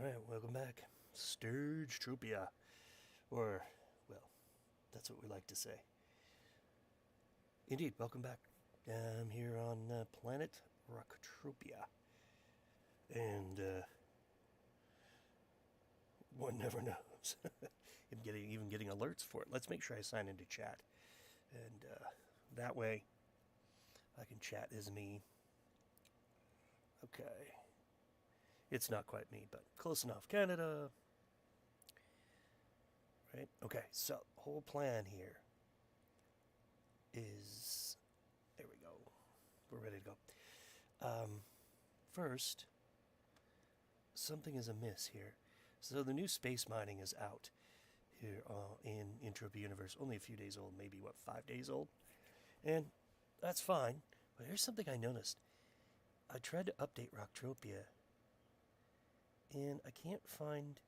Alright, welcome back. Entropia. Or, well, that's what we like to say. Indeed, welcome back. I'm here on planet Rocktropia. And, one never knows. I'm even getting alerts for it. Let's make sure I sign into chat. And, that way, I can chat as me. Okay. It's not quite me, but close enough. Canada. Right? Okay, so whole plan here is... There we go. We're ready to go. First, something is amiss here. So the new space mining is out here in Entropia Universe. Only a few days old, maybe, 5 days old? And that's fine. But here's something I noticed. I tried to update Rocktropia, and I can't find...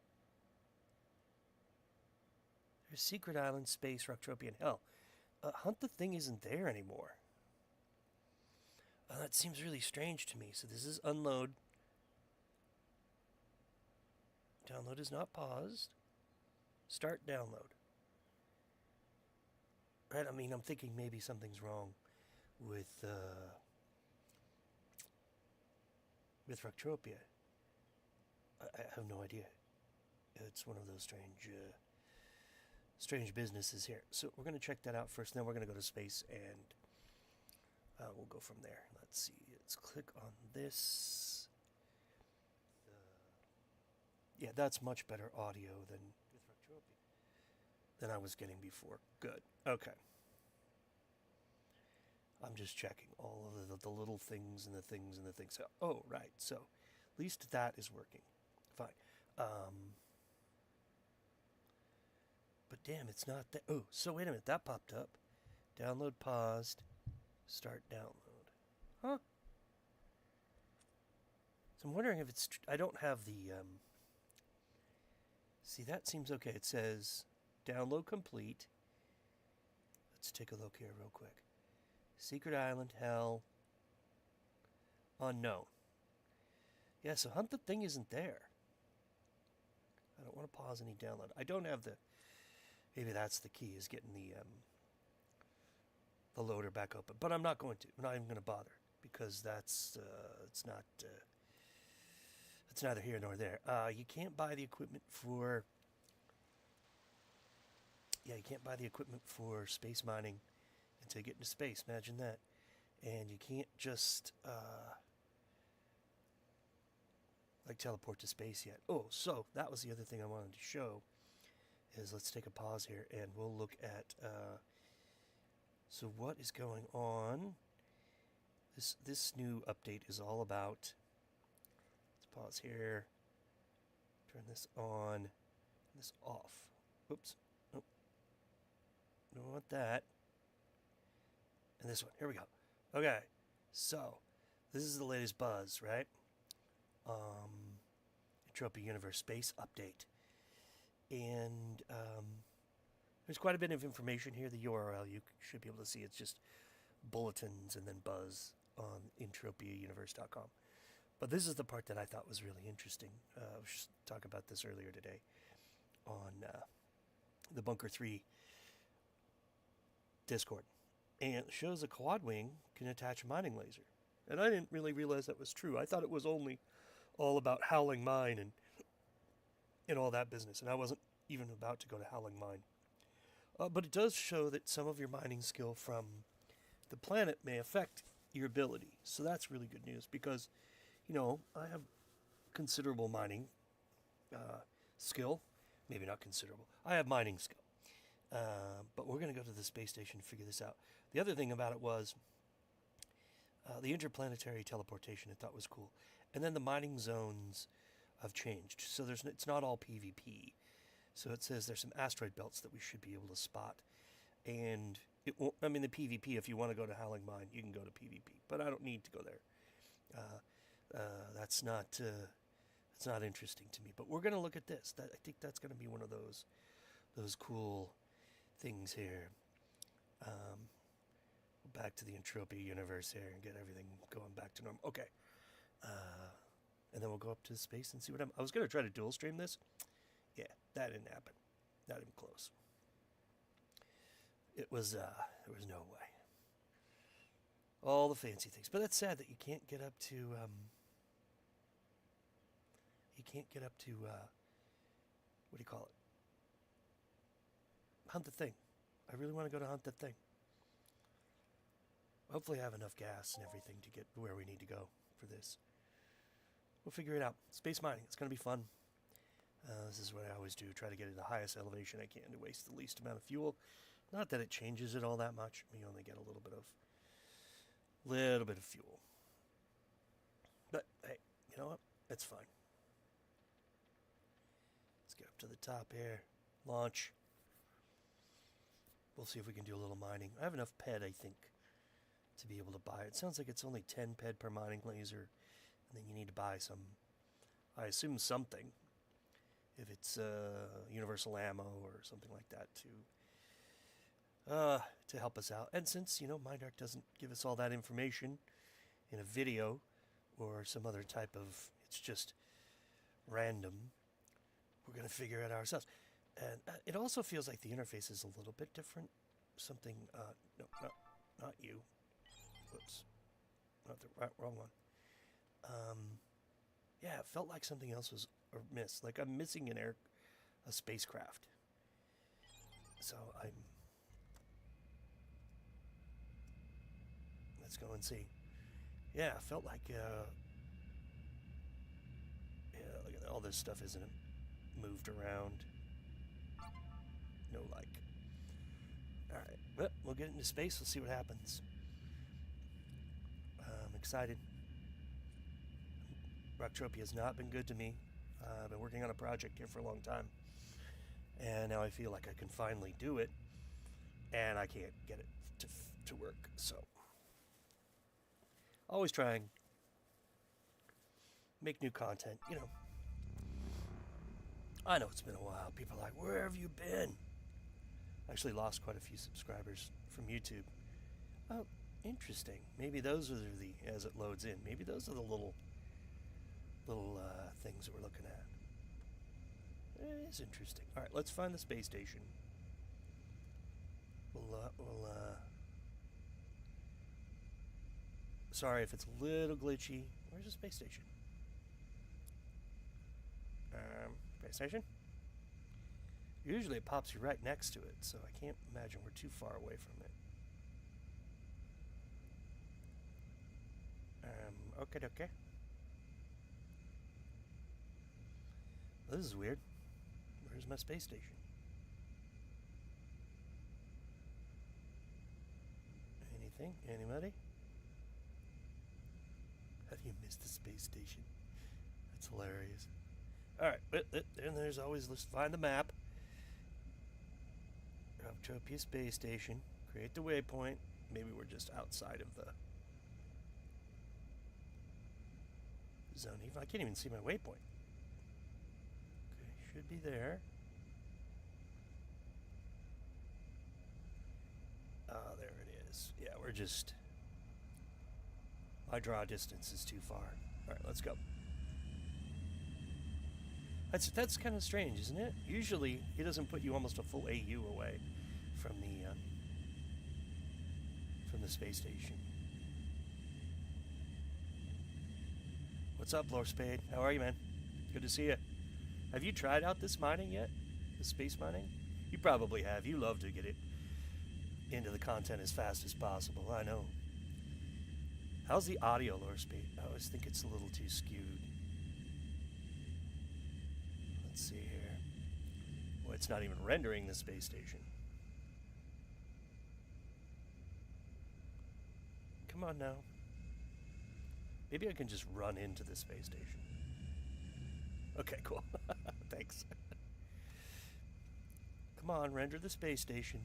There's Secret Island, Space, Rocktropia, and Hell. Hunt the Thing isn't there anymore. That seems really strange to me. So this is unload. Download is not paused. Start download. Right, I mean, I'm thinking maybe something's wrong with Rocktropia. I have no idea. It's one of those strange businesses here. So we're going to check that out first, and then we're going to go to space, and we'll go from there. Let's see. Let's click on this. Yeah, that's much better audio than I was getting before. Good. Okay. I'm just checking all of the little things and the things and the things. Oh, right. So at least that is working. Fine. But damn, it's not that. Oh, so wait a minute. That popped up. Download paused. Start download. Huh? So I'm wondering if it's... I don't have the... See, that seems okay. It says download complete. Let's take a look here real quick. Secret Island, Hell. Unknown. Yeah, so Hunt the Thing isn't there. I don't want to pause any download. I don't have the... Maybe that's the key, is getting the loader back open. But I'm not going to. I'm not even going to bother. Because that's... it's not... it's neither here nor there. You can't buy the equipment for... Yeah, you can't buy the equipment for space mining until you get into space. Imagine that. And you can't just... like teleport to space yet. Oh, so that was the other thing I wanted to show. Is let's take a pause here and we'll look at so what is going on. This new update is all about... Let's pause here. Turn this on. This off. Oops. Nope. Don't want that. And this one. Here we go. Okay. So this is the latest buzz, right? Entropia Universe Space Update. And there's quite a bit of information here. The URL, you should be able to see. It's just bulletins and then buzz on entropiauniverse.com. But this is the part that I thought was really interesting. I was just talking about this earlier today on the Bunker 3 Discord. And it shows a quad wing can attach a mining laser. And I didn't really realize that was true. I thought it was only all about Howling Mine and all that business. And I wasn't even about to go to Howling Mine. But it does show that some of your mining skill from the planet may affect your ability. So that's really good news because, you know, I have considerable mining skill. Maybe not considerable. I have mining skill. But we're going to go to the space station to figure this out. The other thing about it was the interplanetary teleportation I thought was cool. And then the mining zones have changed. So it's not all PvP. So it says there's some asteroid belts that we should be able to spot. And it won't, I mean, the PvP, if you want to go to Howling Mine, you can go to PvP. But I don't need to go there. That's not interesting to me. But we're going to look at this. I think that's going to be one of those cool things here. Back to the Entropia Universe here and get everything going back to normal. Okay. and then we'll go up to space and see what happens. I was going to try to dual stream this. Yeah, that didn't happen. Not even close. It was, there was no way. All the fancy things. But that's sad that you can't get up to, what do you call it? Hunt the thing. I really want to go to hunt the thing. Hopefully I have enough gas and everything to get where we need to go for this. We'll figure it out. Space mining. It's going to be fun. This is what I always do. Try to get to the highest elevation I can to waste the least amount of fuel. Not that it changes it all that much. We only get a little bit of fuel. But hey, you know what? It's fine. Let's get up to the top here. Launch. We'll see if we can do a little mining. I have enough PED, I think, to be able to buy it. It sounds like it's only 10 PED per mining laser, and then you need to buy some, I assume something, if it's universal ammo or something like that to help us out. And since, Mindark doesn't give us all that information in a video or some other type of, it's just random, we're going to figure it out ourselves. And it also feels like the interface is a little bit different. Something, no, not you. Whoops. Not the wrong one. Yeah, it felt like something else was missed. Like I'm missing a spacecraft. So let's go and see. Yeah, it felt like, yeah, look at all this stuff isn't moved around. No like. Alright, well, we'll get into space. We'll see what happens. I'm excited. Entropia has not been good to me. I've been working on a project here for a long time. And now I feel like I can finally do it. And I can't get it to work. So, always trying. Make new content, I know it's been a while. People are like, where have you been? I actually lost quite a few subscribers from YouTube. Oh, interesting. Maybe those are as it loads in, maybe those are the little things that we're looking at. It is interesting. All right, let's find the space station. Sorry if it's a little glitchy. Where's the space station? Space station? Usually it pops you right next to it, so I can't imagine we're too far away from it. Okay. This is weird. Where's my space station? Anything? Anybody? Have you missed the space station? That's hilarious. Alright, and there's always, let's find the map. Entropia Space Station. Create the waypoint. Maybe we're just outside of the zone. I can't even see my waypoint. Okay, should be there. Oh, there it is. Yeah, we're just... My draw distance is too far. Alright, let's go. That's kind of strange, isn't it? Usually, it doesn't put you almost a full AU away from the space station. What's up, Lord Spade? How are you, man? Good to see you. Have you tried out this mining yet? The space mining? You probably have. You love to get it into the content as fast as possible. I know. How's the audio, Lord Spade? I always think it's a little too skewed. Let's see here. Well, it's not even rendering the space station. Come on now. Maybe I can just run into the space station. Okay, cool. Thanks. Come on, render the space station.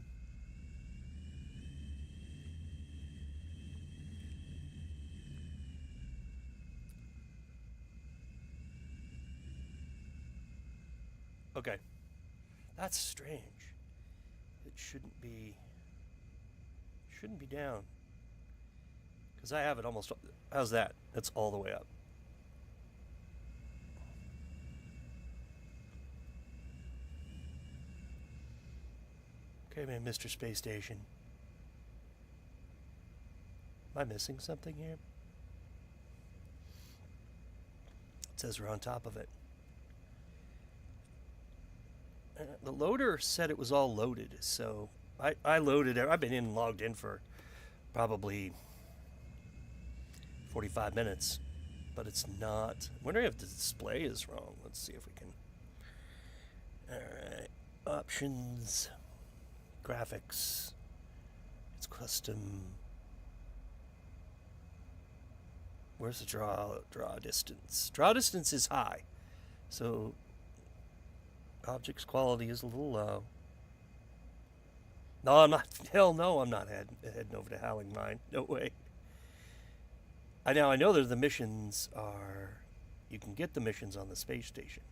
Okay. That's strange. It shouldn't be down. Because I have it almost... How's that? That's all the way up. Okay, man, Mr. Space Station. Am I missing something here? It says we're on top of it. The loader said it was all loaded, so I loaded it. I've been logged in for probably 45 minutes, but it's not. I'm wondering if the display is wrong. Let's see if we can. Alright, options, graphics, it's custom. Where's the draw distance? Draw distance is high, so objects quality is a little low. No, I'm not. Hell no, I'm not heading over to Howling Mine. No way. I know that the missions are. You can get the missions on the space station,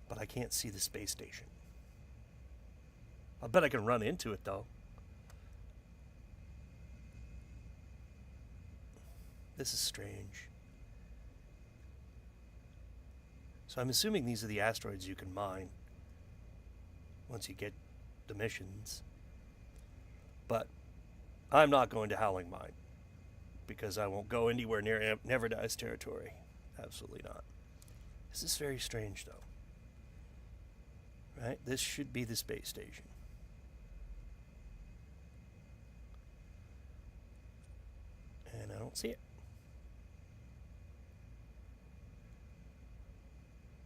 but I can't see the space station. I bet I can run into it though. This is strange. So I'm assuming these are the asteroids you can mine once you get the missions. But I'm not going to Howling Mine because I won't go anywhere near Never Dies territory. Absolutely not. This is very strange though. Right? This should be the space station. And I don't see it.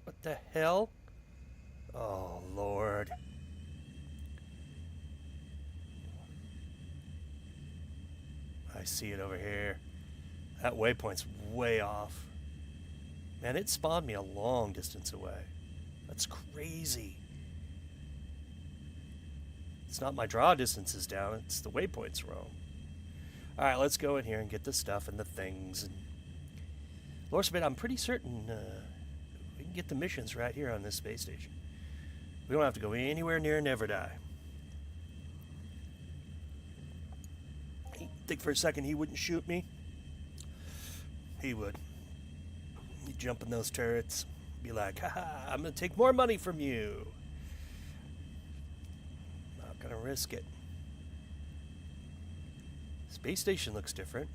What the hell? Oh, Lord. I see it over here. That waypoint's way off. Man, it spawned me a long distance away. That's crazy. It's not my draw distance is down, it's the waypoint's wrong. Alright, let's go in here and get the stuff and the things. And Lord Smith, I'm pretty certain we can get the missions right here on this space station. We don't have to go anywhere near Never Die. I think for a second he wouldn't shoot me. He would. He'd jump in those turrets, be like, haha, I'm going to take more money from you. Not going to risk it. Space station looks different.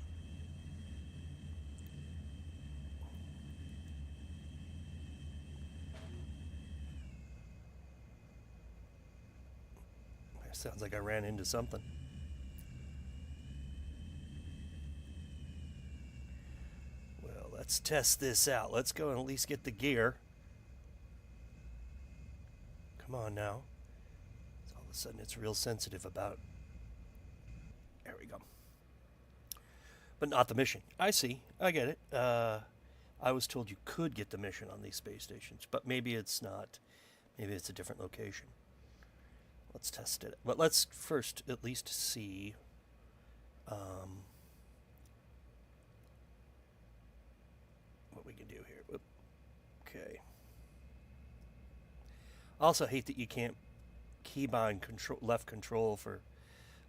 Sounds like I ran into something. Well, let's test this out. Let's go and at least get the gear. Come on now. So all of a sudden it's real sensitive about... There we go. But not the mission. I see. I get it. I was told you could get the mission on these space stations, but maybe it's not. Maybe it's a different location. Let's test it. But let's first at least see what we can do here. Okay. I also hate that you can't keybind left control for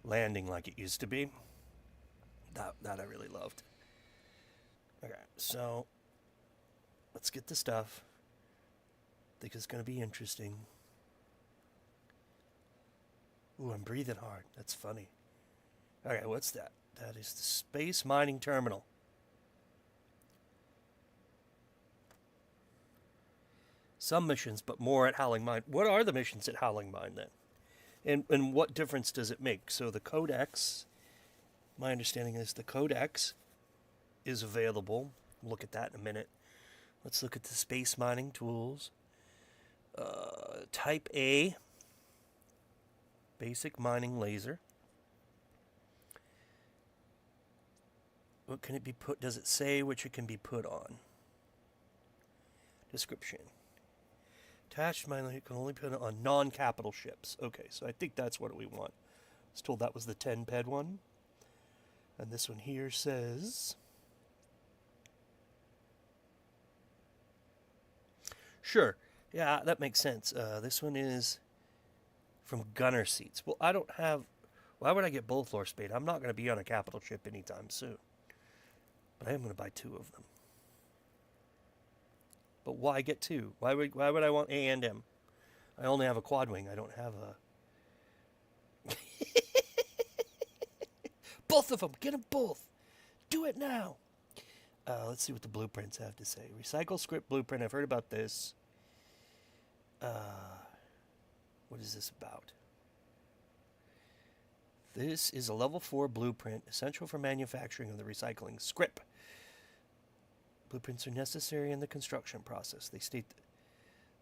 landing like it used to be. That I really loved. Okay, so let's get the stuff. I think it's going to be interesting. Ooh, I'm breathing hard. That's funny. Okay, what's that? That is the Space Mining Terminal. Some missions, but more at Howling Mine. What are the missions at Howling Mine then? And what difference does it make? So the Codex, my understanding is the Codex is available. We'll look at that in a minute. Let's look at the space mining tools. Type A. Basic mining laser. What can it be put? Does it say which it can be put on? Description. Attached mining laser can only put on non-capital ships. Okay, so I think that's what we want. I was told that was the 10-ped one. And this one here says... Sure. Yeah, that makes sense. This one is... from gunner seats. Well, I don't have... Why would I get both, Lord Spade? I'm not going to be on a capital ship anytime soon. But I am going to buy 2 of them. But why get 2? Why would I want A and M? I only have a quad wing. I don't have a... Both of them! Get them both! Do it now! Let's see what the blueprints have to say. Recycle script blueprint. I've heard about this. What is this about? This is a level 4 blueprint essential for manufacturing of the recycling script. Blueprints are necessary in the construction process. They state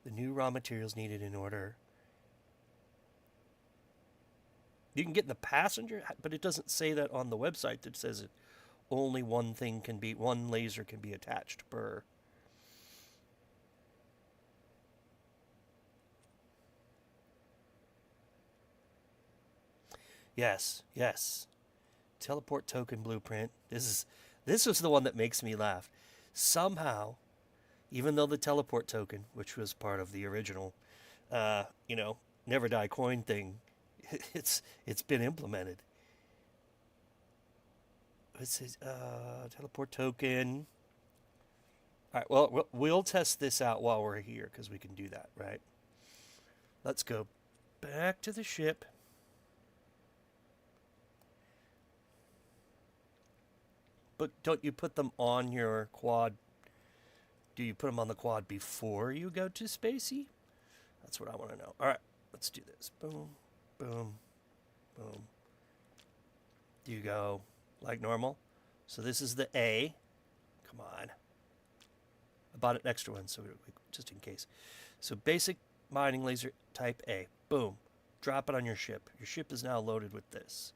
the new raw materials needed in order. You can get in the passenger, but it doesn't say that on the website. That says it only one laser can be attached per. Yes, yes. Teleport token blueprint. This was the one that makes me laugh. Somehow, even though the teleport token, which was part of the original, never die coin thing, it's been implemented. It says teleport token. All right, well, we'll test this out while we're here because we can do that, right? Let's go back to the ship. But don't you put them on your quad? Do you put them on the quad before you go to Spacey? That's what I want to know. All right, let's do this. Boom, boom, boom. Do you go like normal? So this is the A. Come on. I bought an extra one, so just in case. So basic mining laser type A. Boom. Drop it on your ship. Your ship is now loaded with this.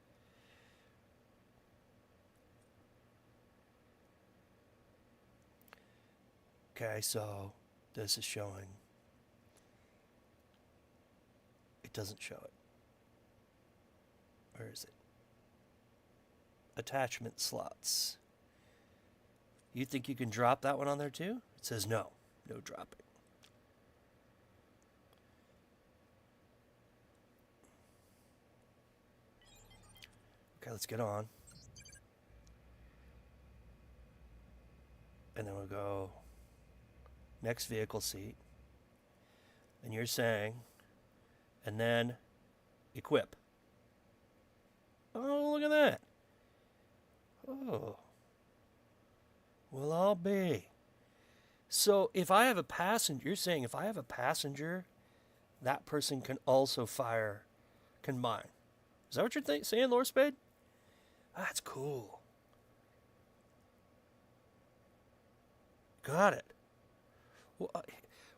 Okay, so this is showing. It doesn't show it. Where is it? Attachment slots. You think you can drop that one on there too? It says no. No dropping. Okay, let's get on. And then we'll go next vehicle seat. And you're saying, and then equip. Oh, look at that. Oh. Well, I'll be. So if I have a passenger, you're saying if I have a passenger, that person can also can mine. Is that what you're saying, Lord Spade? That's cool. Got it. Well,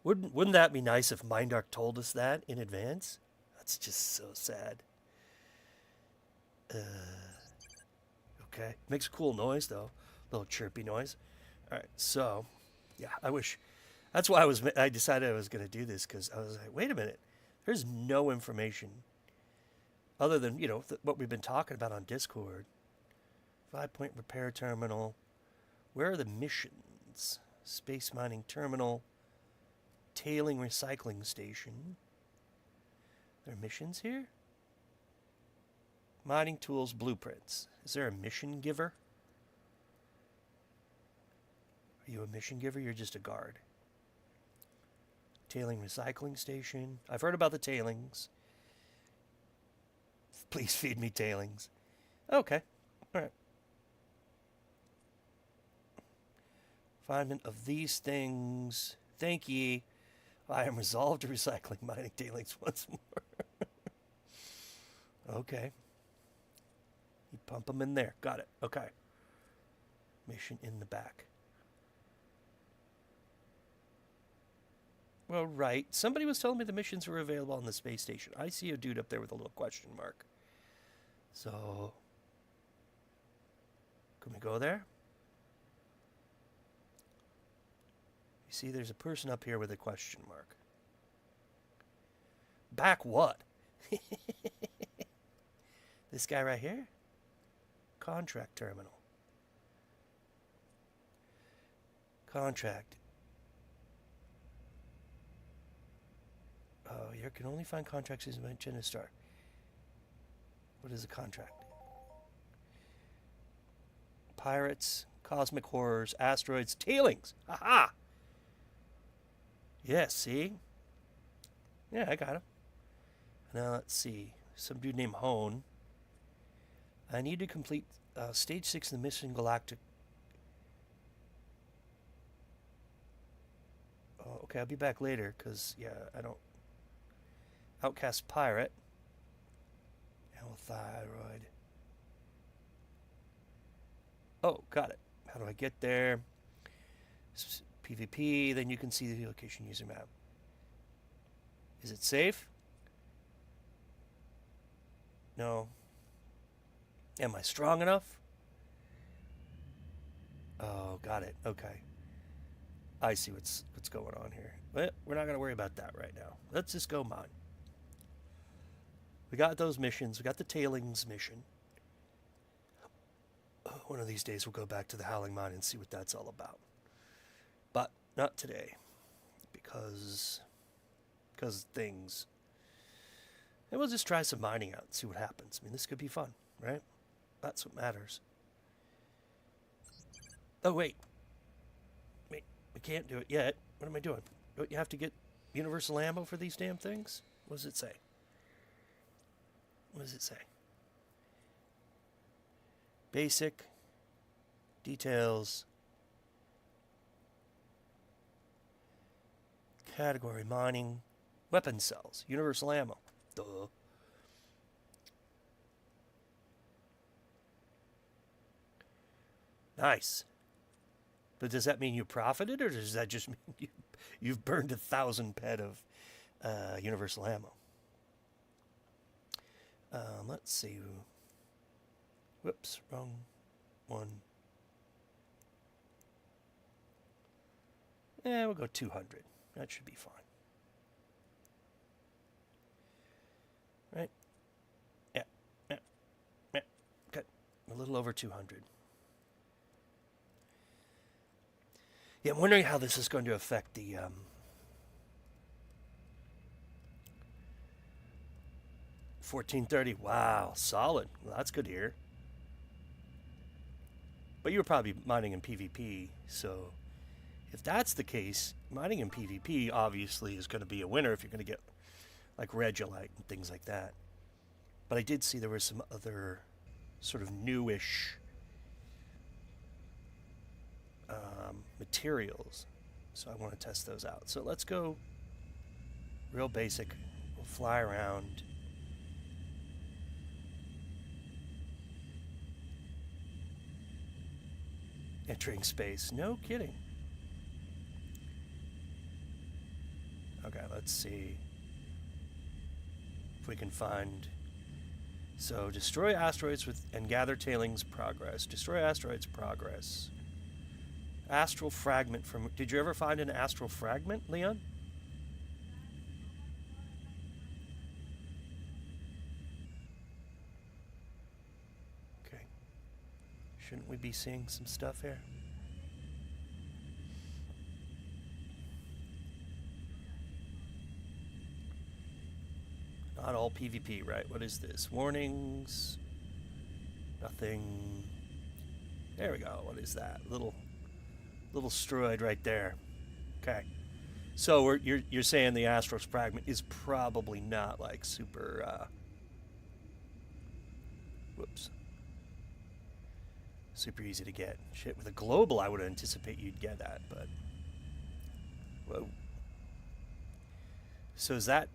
wouldn't that be nice if Mindark told us that in advance? That's just so sad. Okay. Makes a cool noise, though. Little chirpy noise. All right. So, yeah, I wish. That's why I decided I was going to do this, because I was like, wait a minute. There's no information other than, what we've been talking about on Discord. 5-point repair terminal. Where are the missions? Space mining terminal. Tailing recycling station. There are missions here? Mining tools blueprints. Is there a mission giver? Are you a mission giver? You're just a guard. Tailing recycling station. I've heard about the tailings. Please feed me tailings. Okay. All right. Refinement of these things. Thank ye. I am resolved to recycling mining tailings once more. Okay. You pump them in there. Got it. Okay. Mission in the back. Well, right. Somebody was telling me the missions were available on the space station. I see a dude up there with a little question mark. So, can we go there? You see, there's a person up here with a question mark. Back what? This guy right here? Contract terminal. Contract. Oh, you can only find contracts as mentioned in Star. What is a contract? Pirates, cosmic horrors, asteroids, tailings. Aha! Yes, see? Yeah, I got him. Now let's see. Some dude named Hone. I need to complete stage 6 of the Mission Galactic. Oh, okay, I'll be back later because, yeah, I don't. Outcast Pirate. Thyroid. Oh, got it. How do I get there? PvP, then you can see the location user map. Is it safe? No. Am I strong enough? Oh, got it. Okay. I see what's going on here. But we're not going to worry about that right now. Let's just go mine. We got those missions. We got the tailings mission. One of these days we'll go back to the Howling Mine and see what that's all about. But not today. Because things. And we'll just try some mining out and see what happens. I mean, this could be fun, right? That's what matters. Oh, wait. Wait, we can't do it yet. What am I doing? Don't you have to get universal ammo for these damn things? What does it say? What does it say? Basic. Details. Category mining. Weapon cells. Universal ammo. Duh. Nice. But does that mean you profited, or does that just mean you've burned 1,000 ped of universal ammo? Let's see. Whoops, wrong one. Yeah, we'll go 200. That should be fine. Right? Yeah. Okay. A little over 200. Yeah, I'm wondering how this is going to affect the 1430. Wow, solid. Well, that's good to hear. But you were probably mining in PvP, so if that's the case, mining in PvP obviously is going to be a winner if you're going to get like Regolite and things like that. But I did see there were some other sort of newish materials, so I want to test those out. So let's go real basic. We'll fly around. Entering space. No kidding. Okay, let's see if we can find. So destroy asteroids and gather tailings progress. Destroy asteroids progress. Astral fragment from. Did you ever find an astral fragment, Leon? Okay. Shouldn't we be seeing some stuff here? Not all PvP, right? What is this? Warnings. Nothing. There we go. What is that? Little asteroid right there. Okay. So you're saying the astral fragment is probably not like super. Whoops. Super easy to get. Shit, with a global, I would anticipate you'd get that, but. Whoa. So is that.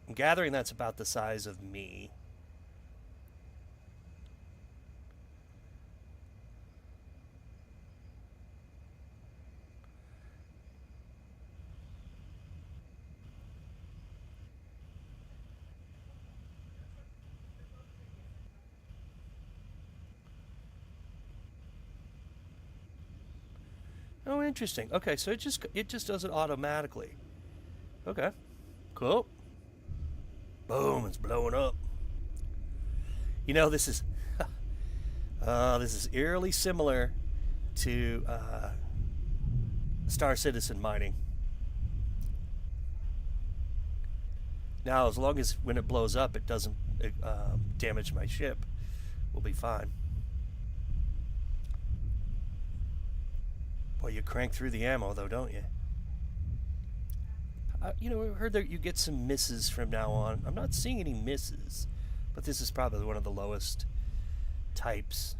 I'm gathering that's about the size of me. Oh, interesting. Okay, so it just does it automatically. Okay, cool. Boom! It's blowing up. You know, this is eerily similar to Star Citizen mining. Now, as long as when it blows up, it doesn't damage my ship, we'll be fine. Boy, you crank through the ammo, though, don't you? You know, I heard that you get some misses from now on. I'm not seeing any misses, but this is probably one of the lowest types.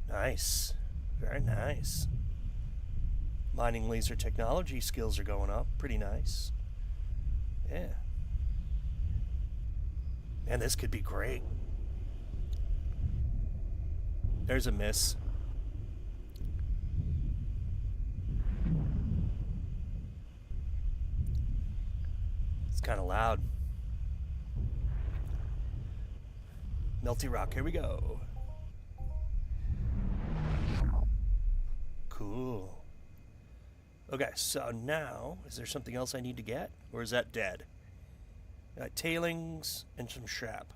Nice. Very nice. Mining laser technology skills are going up. Pretty nice. Yeah. Man, this could be great. There's a miss. It's kind of loud. Melty rock, here we go. Cool. Okay, so now, is there something else I need to get? Or is that dead? Tailings and some shrap.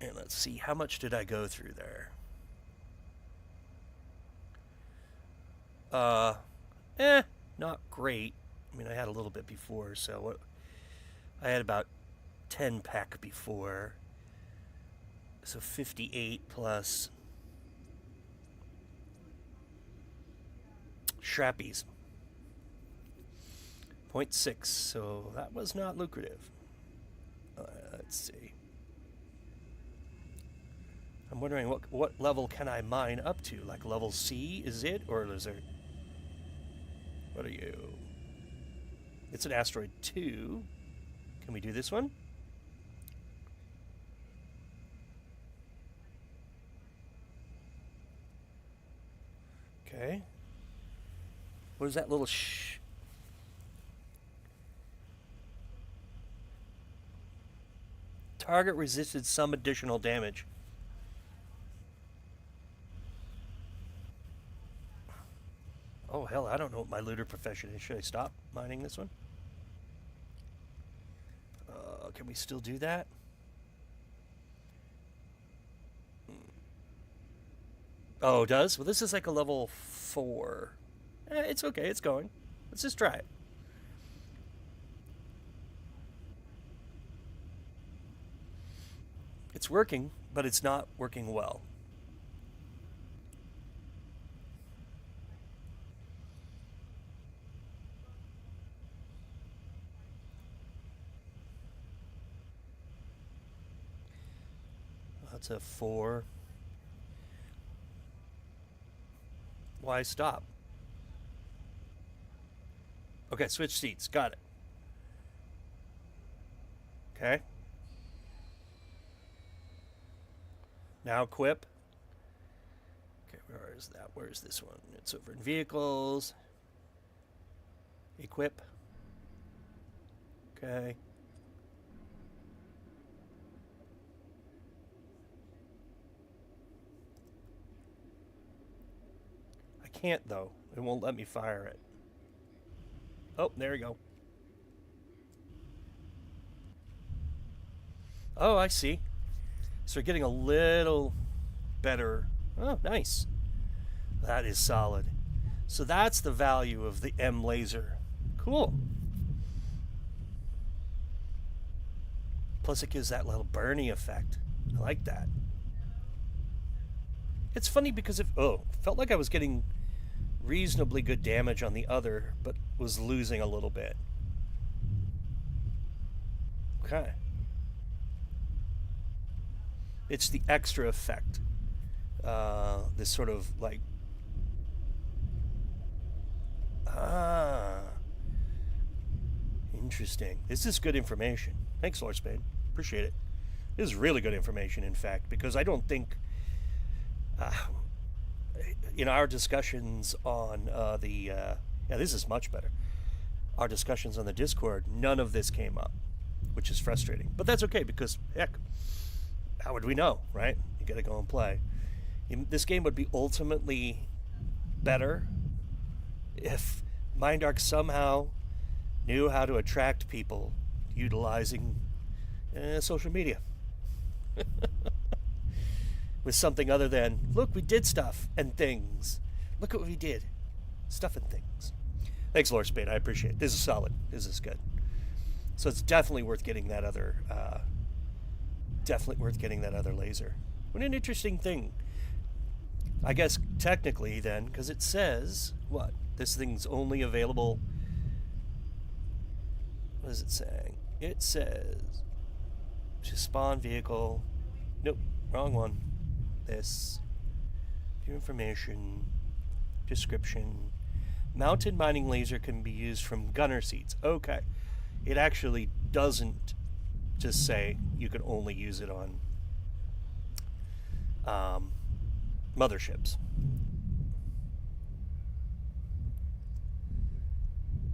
And let's see, how much did I go through there? Not great. I mean, I had a little bit before, so I had about 10 pack before. So 58 plus shrappies. 0.6, so that was not lucrative. Let's see. I'm wondering what level can I mine up to? Like level C is it, or is there... What are you? It's an asteroid 2. Can we do this one? Okay. What is that little Target resisted some additional damage. Oh, hell, I don't know what my looter profession is. Should I stop mining this one? Can we still do that? Oh, it does? Well, this is like a level 4. It's okay, it's going. Let's just try it. It's working, but it's not working well. That's a 4. Why stop? Okay, switch seats. Got it. Okay. Now equip. Okay, where is that? Where's this one? It's over in vehicles. Equip. Okay. I can't, though. It won't let me fire it. Oh, there we go. Oh, I see. So we're getting a little better. Oh, nice. That is solid. So that's the value of the M laser. Cool. Plus it gives that little Bernie effect. I like that. It's funny because felt like I was getting reasonably good damage on the other, but was losing a little bit. Okay. It's the extra effect. This sort of like... Interesting. This is good information. Thanks, Lord Spade. Appreciate it. This is really good information, in fact, because I don't think... in our discussions on this is much better. Our discussions on the Discord, none of this came up, which is frustrating. But that's okay, because, heck, how would we know, right? You gotta go and play. This game would be ultimately better if Mindark somehow knew how to attract people utilizing social media. With something other than, look, we did stuff and things. Look at what we did. Stuff and things. Thanks, Lord Spade. I appreciate it. This is solid. This is good. So it's definitely worth getting that other laser. What an interesting thing. I guess technically then, because it says, what? This thing's only available. What is it saying? It says to spawn vehicle. Nope, wrong one. This. View information. Description. Mounted mining laser can be used from gunner seats. Okay. It actually doesn't just say you can only use it on motherships.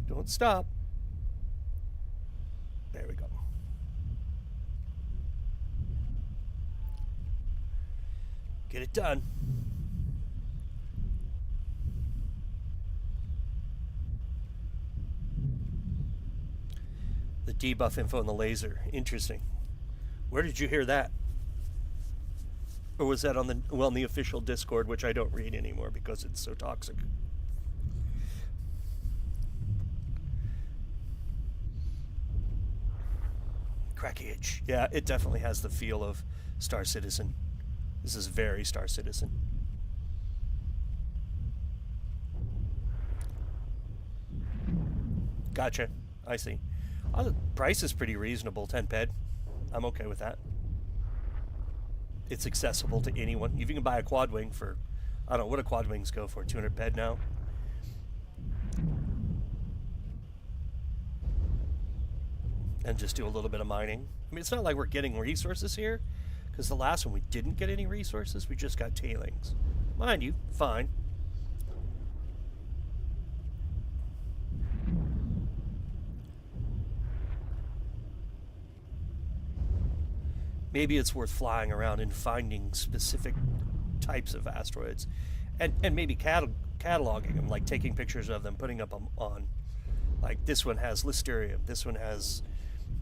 Don't stop. There we go. Get it done. The debuff info on the laser. Interesting. Where did you hear that? Or was that on the official Discord, which I don't read anymore because it's so toxic? Cracky itch. Yeah, it definitely has the feel of Star Citizen. This is very Star Citizen. Gotcha. I see. Oh, the price is pretty reasonable, 10 ped. I'm okay with that. It's accessible to anyone. You can buy a quad wing for, I don't know, what do quad wings go for? 200 ped now? And just do a little bit of mining. I mean, it's not like we're getting resources here, because the last one we didn't get any resources, we just got tailings. Mind you, fine. Maybe it's worth flying around and finding specific types of asteroids, and maybe cataloging them, like taking pictures of them, putting up them on, like this one has Listerium, this one has,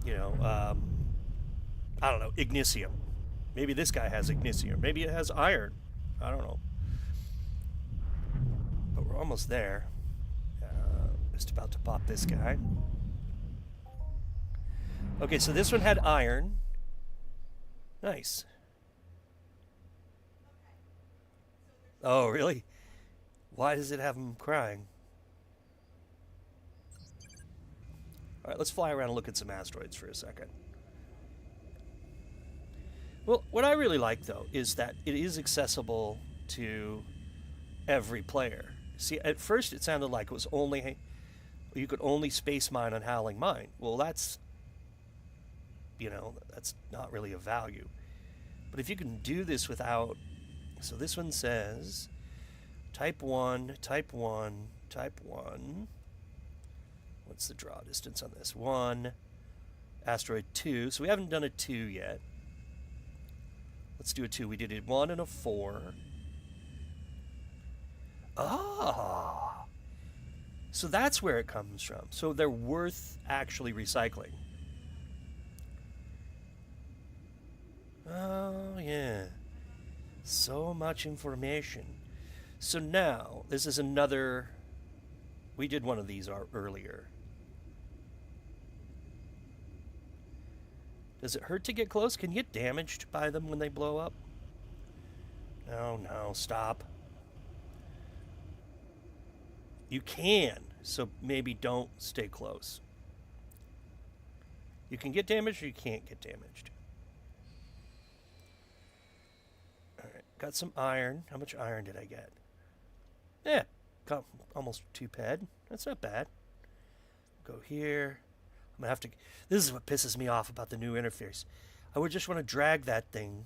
you know, I don't know, Ignisium. Maybe this guy has Ignisium. Maybe it has iron. I don't know. But we're almost there. Just about to pop this guy. Okay, so this one had iron. Nice. Oh, really? Why does it have him crying? All right, let's fly around and look at some asteroids for a second. Well, what I really like, though, is that it is accessible to every player. See, at first it sounded like it was only, you could only space mine on Howling Mine. Well, that's, you know, that's not really a value. But if you can do this without, so this one says, type 1, type 1, type 1. What's the draw distance on this? 1, asteroid 2. So we haven't done a 2 yet. Let's do a 2. We did a 1 and a 4. Ah! So that's where it comes from. So they're worth actually recycling. Oh, yeah. So much information. So now, this is another... We did one of these earlier. Does it hurt to get close? Can you get damaged by them when they blow up? No, no, stop. You can, so maybe don't stay close. You can get damaged or you can't get damaged. Alright, got some iron. How much iron did I get? Yeah, got almost 2 ped. That's not bad. Go here. I'm gonna have to... This is what pisses me off about the new interface. I would just want to drag that thing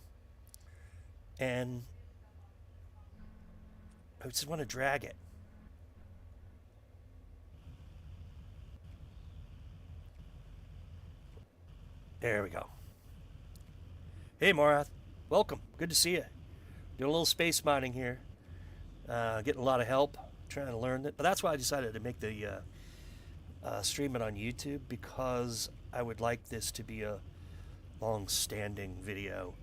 and I just want to drag it. There we go. Hey Morath, welcome. Good to see you. Doing a little space mining here. Getting a lot of help trying to learn it. But that's why I decided to make the stream it on YouTube, because I would like this to be a long-standing video,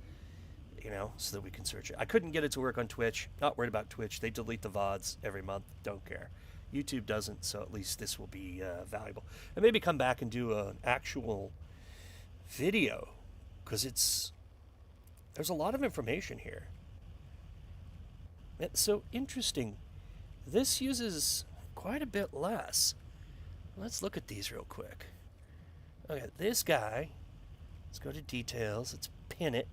you know, so that we can search it. I couldn't get it to work on Twitch. Not worried about Twitch. They delete the VODs every month. Don't care. YouTube doesn't, so at least this will be valuable. And maybe come back and do an actual video, because there's a lot of information here. It's so interesting. This uses quite a bit less. Let's look at these real quick. Okay, this guy. Let's go to details. Let's pin it.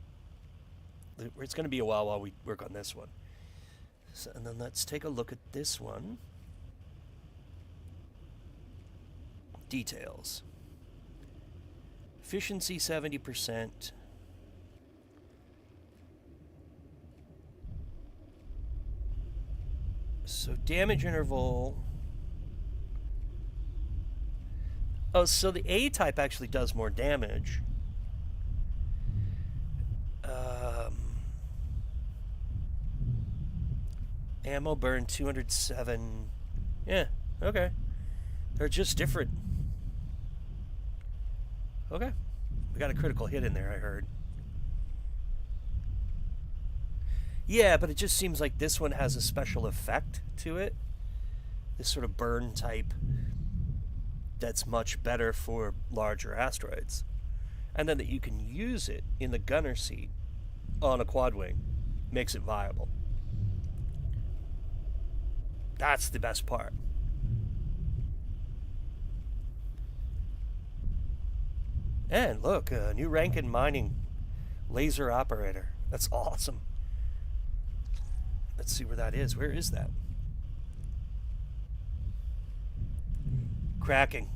It's going to be a while we work on this one. So, and then let's take a look at this one. Details. Efficiency 70%. So damage interval. Oh, so the A type actually does more damage. Ammo burn 207. Yeah, okay. They're just different. Okay. We got a critical hit in there, I heard. Yeah, but it just seems like this one has a special effect to it. This sort of burn type that's much better for larger asteroids. And then that you can use it in the gunner seat on a quad wing makes it viable. That's the best part. And look, a new rank in mining. Laser operator. That's awesome. Let's see where that is. Where is that? Cracking.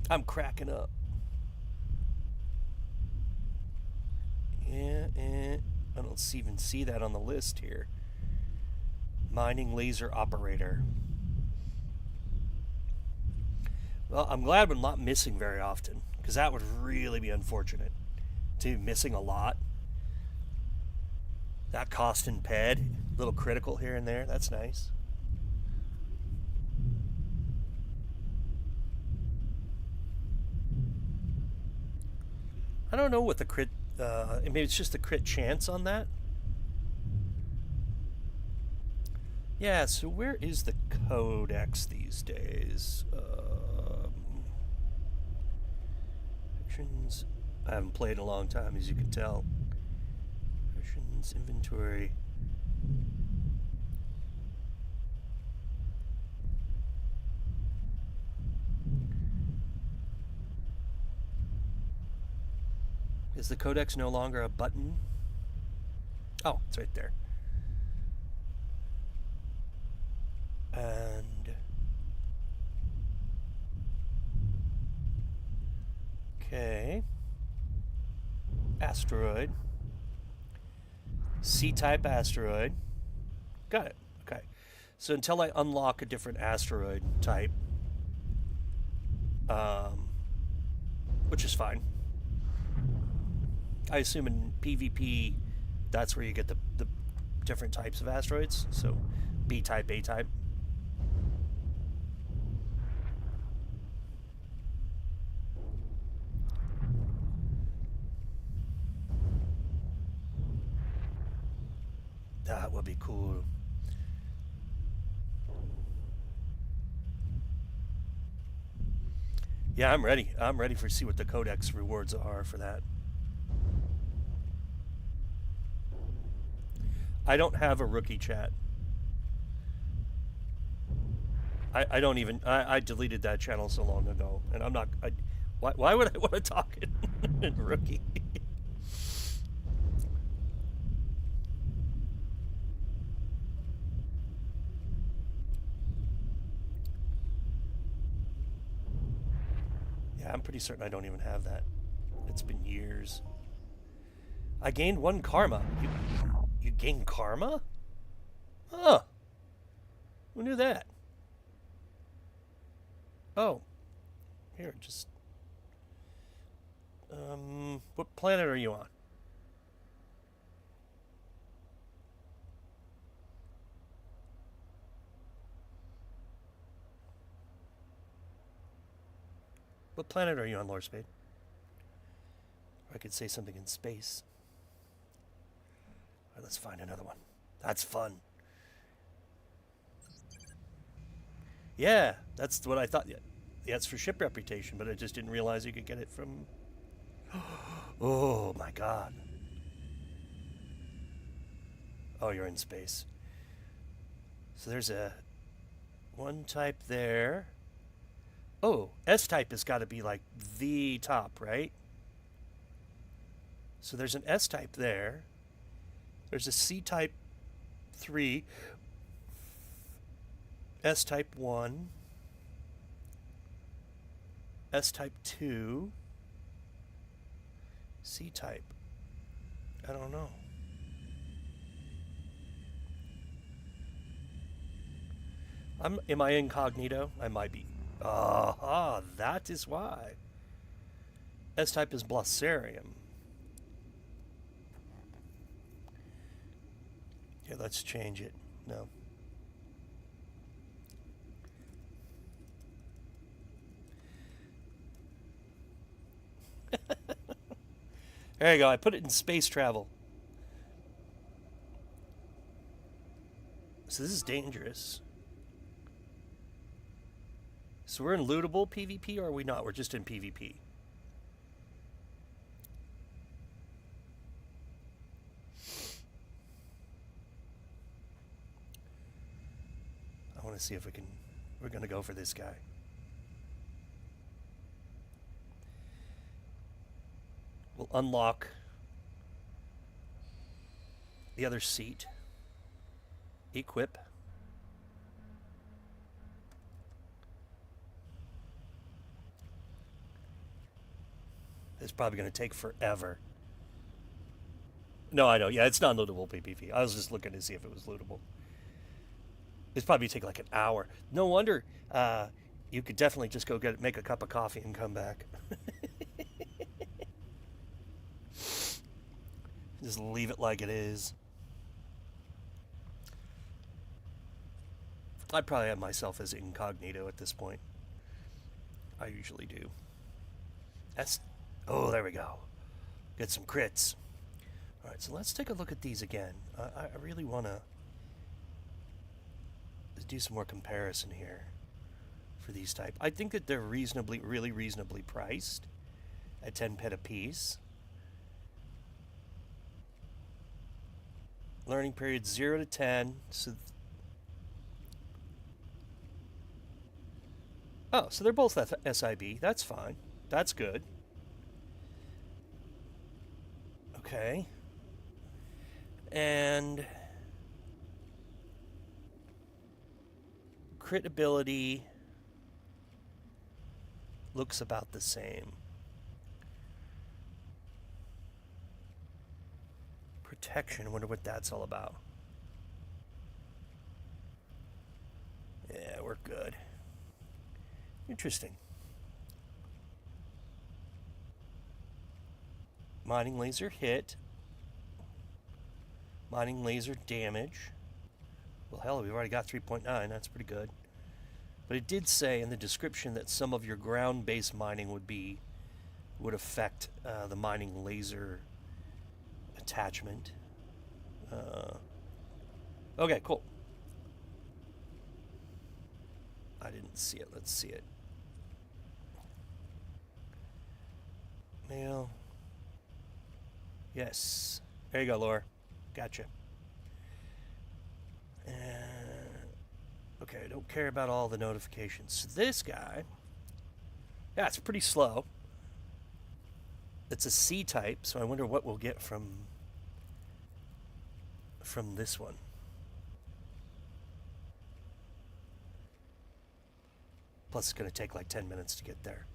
I'm cracking up. Yeah, I don't even see that on the list here. Mining laser operator. Well, I'm glad we're not missing very often, because that would really be unfortunate. To be missing a lot. That cost in ped, little critical here and there, that's nice. I don't know what the crit, maybe it's just the crit chance on that. Yeah, so where is the codex these days? Actions. I haven't played in a long time, as you can tell. Actions, inventory. Is the codex no longer a button? Oh, it's right there. And okay, asteroid, C-type asteroid. Got it. Okay, so until I unlock a different asteroid type, which is fine. I assume in PvP, that's where you get the different types of asteroids. So B-type, A-type. That would be cool. Yeah, I'm ready. I'm ready for see what the codex rewards are for that. I don't have a rookie chat. I don't even. I deleted that channel so long ago, and I'm not. Why would I want to talk in rookie? Yeah, I'm pretty certain I don't even have that. It's been years. I gained 1 karma. You gained karma? Huh. Who knew that? Oh. Here, just... what planet are you on? What planet are you on, Lord Spade? Or I could say something in space. All right, let's find another one. That's fun. Yeah, that's what I thought. Yeah, it's for ship reputation, but I just didn't realize you could get it from... Oh, my God. Oh, you're in space. So there's a One type there. Oh, S-type has got to be like the top, right? So there's an S-type there. There's a C-type 3, S-type 1, S-type 2, C-type. I don't know. Am I incognito? I might be. Ah, that is why. S-type is Blossarium. Yeah, let's change it. No. There you go. I put it in space travel. So this is dangerous. So we're in lootable PvP, or are we not? We're just in PvP. I want to see if we can... We're going to go for this guy. We'll unlock the other seat. Equip. It's probably going to take forever. No, I know. Yeah, it's not lootable PvP. I was just looking to see if it was lootable. It's probably take like an hour. No wonder you could definitely just go make a cup of coffee and come back. Just leave it like it is. I'd probably have myself as incognito at this point. I usually do. Oh, there we go. Get some crits. All right, so let's take a look at these again. I really want to do some more comparison here for these type. I think that they're really reasonably priced at 10 pet a piece. Learning period 0 to 10. So they're both SIB. That's fine. That's good. Okay. And crit ability looks about the same. Protection, I wonder what that's all about. Yeah, we're good. Interesting. Mining laser hit. Mining laser damage. Well, hell, we've already got 3.9. That's pretty good. But it did say in the description that some of your ground-based mining would affect the mining laser attachment. Okay, cool. I didn't see it. Let's see it. Mail. Yes. There you go, Laura. Gotcha. Okay, I don't care about all the notifications. So this guy, yeah, it's pretty slow. It's a C-type, so I wonder what we'll get from this one. Plus, it's going to take like 10 minutes to get there.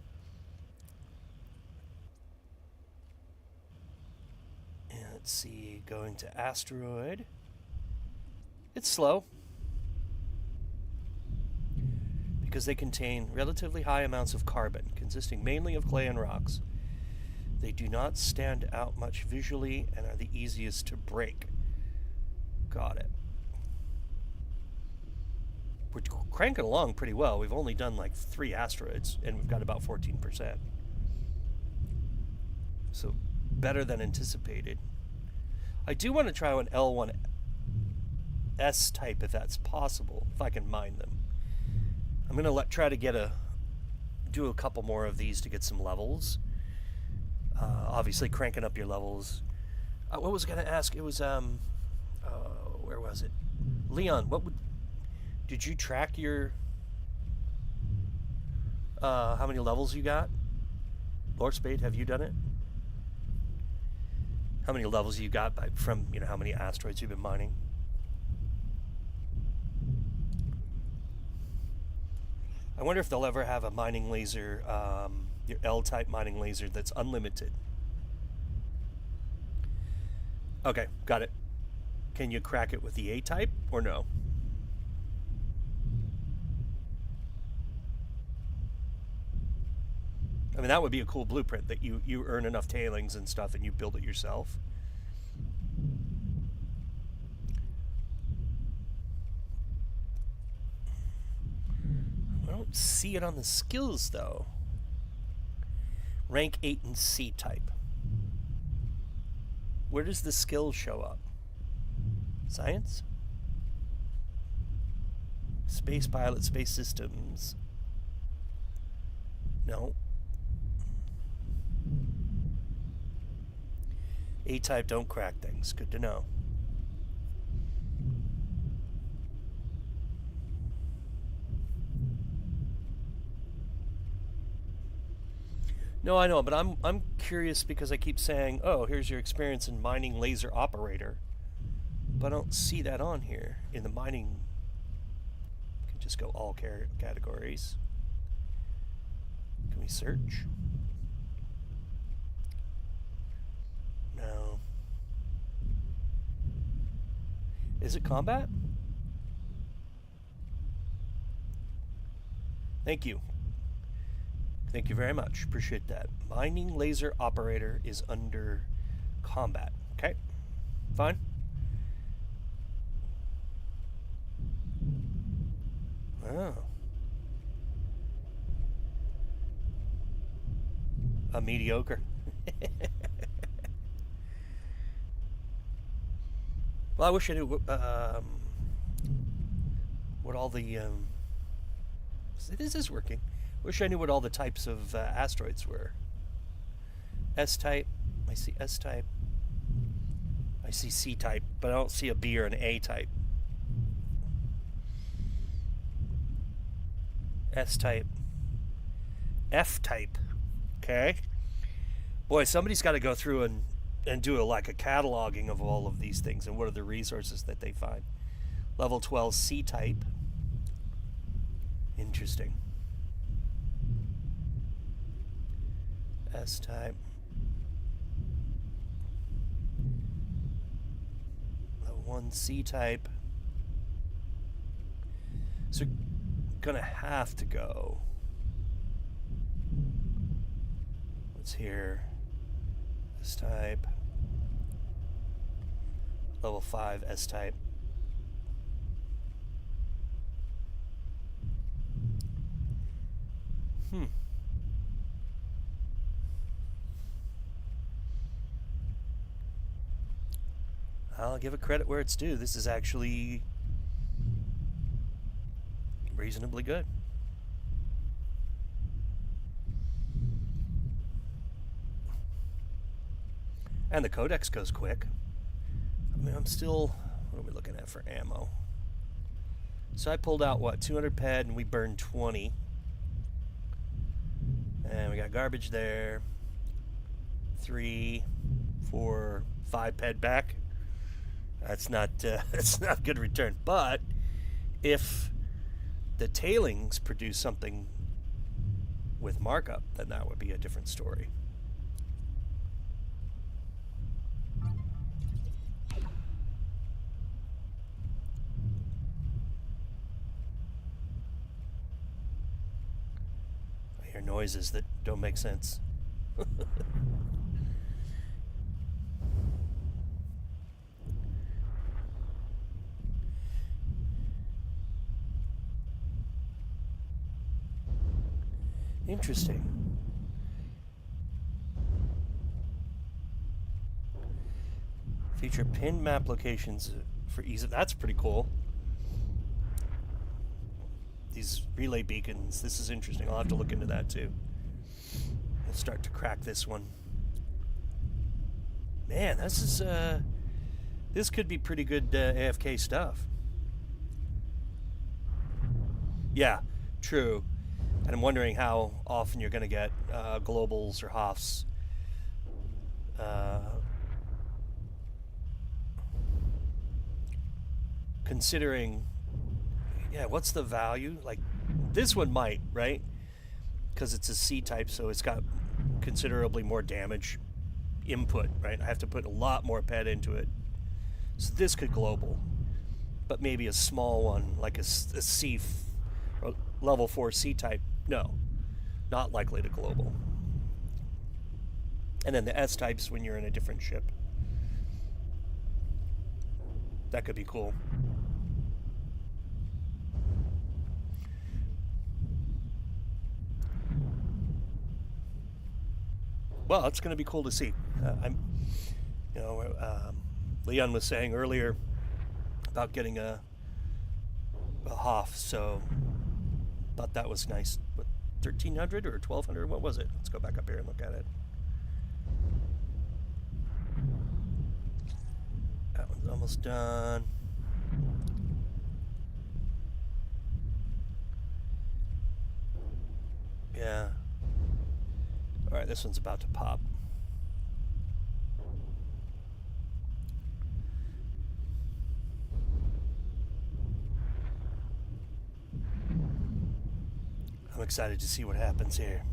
And let's see, going to asteroid. It's slow because they contain relatively high amounts of carbon, consisting mainly of clay and rocks. They do not stand out much visually and are the easiest to break. Got it. We're cranking along pretty well. We've only done like 3 asteroids, and we've got about 14%. So, better than anticipated. I do want to try an L1S type if that's possible, if I can mine them. I'm going to try to do a couple more of these to get some levels. Obviously, cranking up your levels. What was I going to ask? It was, where was it? Leon, did you track your How many levels you got? Lord Spade, have you done it? How many levels you got from, how many asteroids you've been mining? I wonder if they'll ever have a mining laser, your L-type mining laser that's unlimited. Okay, got it. Can you crack it with the A-type or no? I mean, that would be a cool blueprint that you earn enough tailings and stuff and you build it yourself. I don't see it on the skills, though. Rank 8 and C-type. Where does the skill show up? Science? Space pilot, space systems. No. A-type don't crack things. Good to know. No, I know, but I'm curious because I keep saying, oh, here's your experience in mining laser operator. But I don't see that on here in the mining. You can just go all categories. Can we search? No. Is it combat? Thank you. Thank you very much. Appreciate that. Mining laser operator is under combat. Okay. Fine. Oh. A mediocre. Well, I wish I knew what all the this is working. Wish I knew what all the types of asteroids were. S-type. I see S-type. I see C-type, but I don't see a B or an A-type. S-type. F-type. Okay. Boy, somebody's got to go through and do a cataloging of all of these things and what are the resources that they find. Level 12 C-type. Interesting. S-type. Level 1 C-type. So gonna have to go. What's here? S-type. Level 5 S-type. I'll give it credit where it's due. This is actually reasonably good. And the codex goes quick. I mean, I'm still... What are we looking at for ammo? So I pulled out, what, 200 ped, and we burned 20. And we got garbage there. 3, 4, 5 ped back. That's not good return. But if the tailings produce something with markup, then that would be a different story. I hear noises that don't make sense. Interesting. Feature pinned map locations for ease. That's pretty cool. These relay beacons. This is interesting. I'll have to look into that too. We'll start to crack this one. Man, this is this could be pretty good AFK stuff. Yeah, true. And I'm wondering how often you're going to get globals or Hoffs. Uh, Considering, yeah, what's the value? Like, this one might, right? Because it's a C type, so it's got considerably more damage input, right? I have to put a lot more pet into it. So this could global, but maybe a small one like a C or level 4 C type, no, not likely to global. And then the S types when you're in a different ship. That could be cool. Well, it's going to be cool to see. You know, Leon was saying earlier about getting a Hoff, so thought that was nice. What, 1300 or 1200? What was it? Let's go back up here and look at it. That one's almost done. Yeah. All right, this one's about to pop. I'm excited to see what happens here.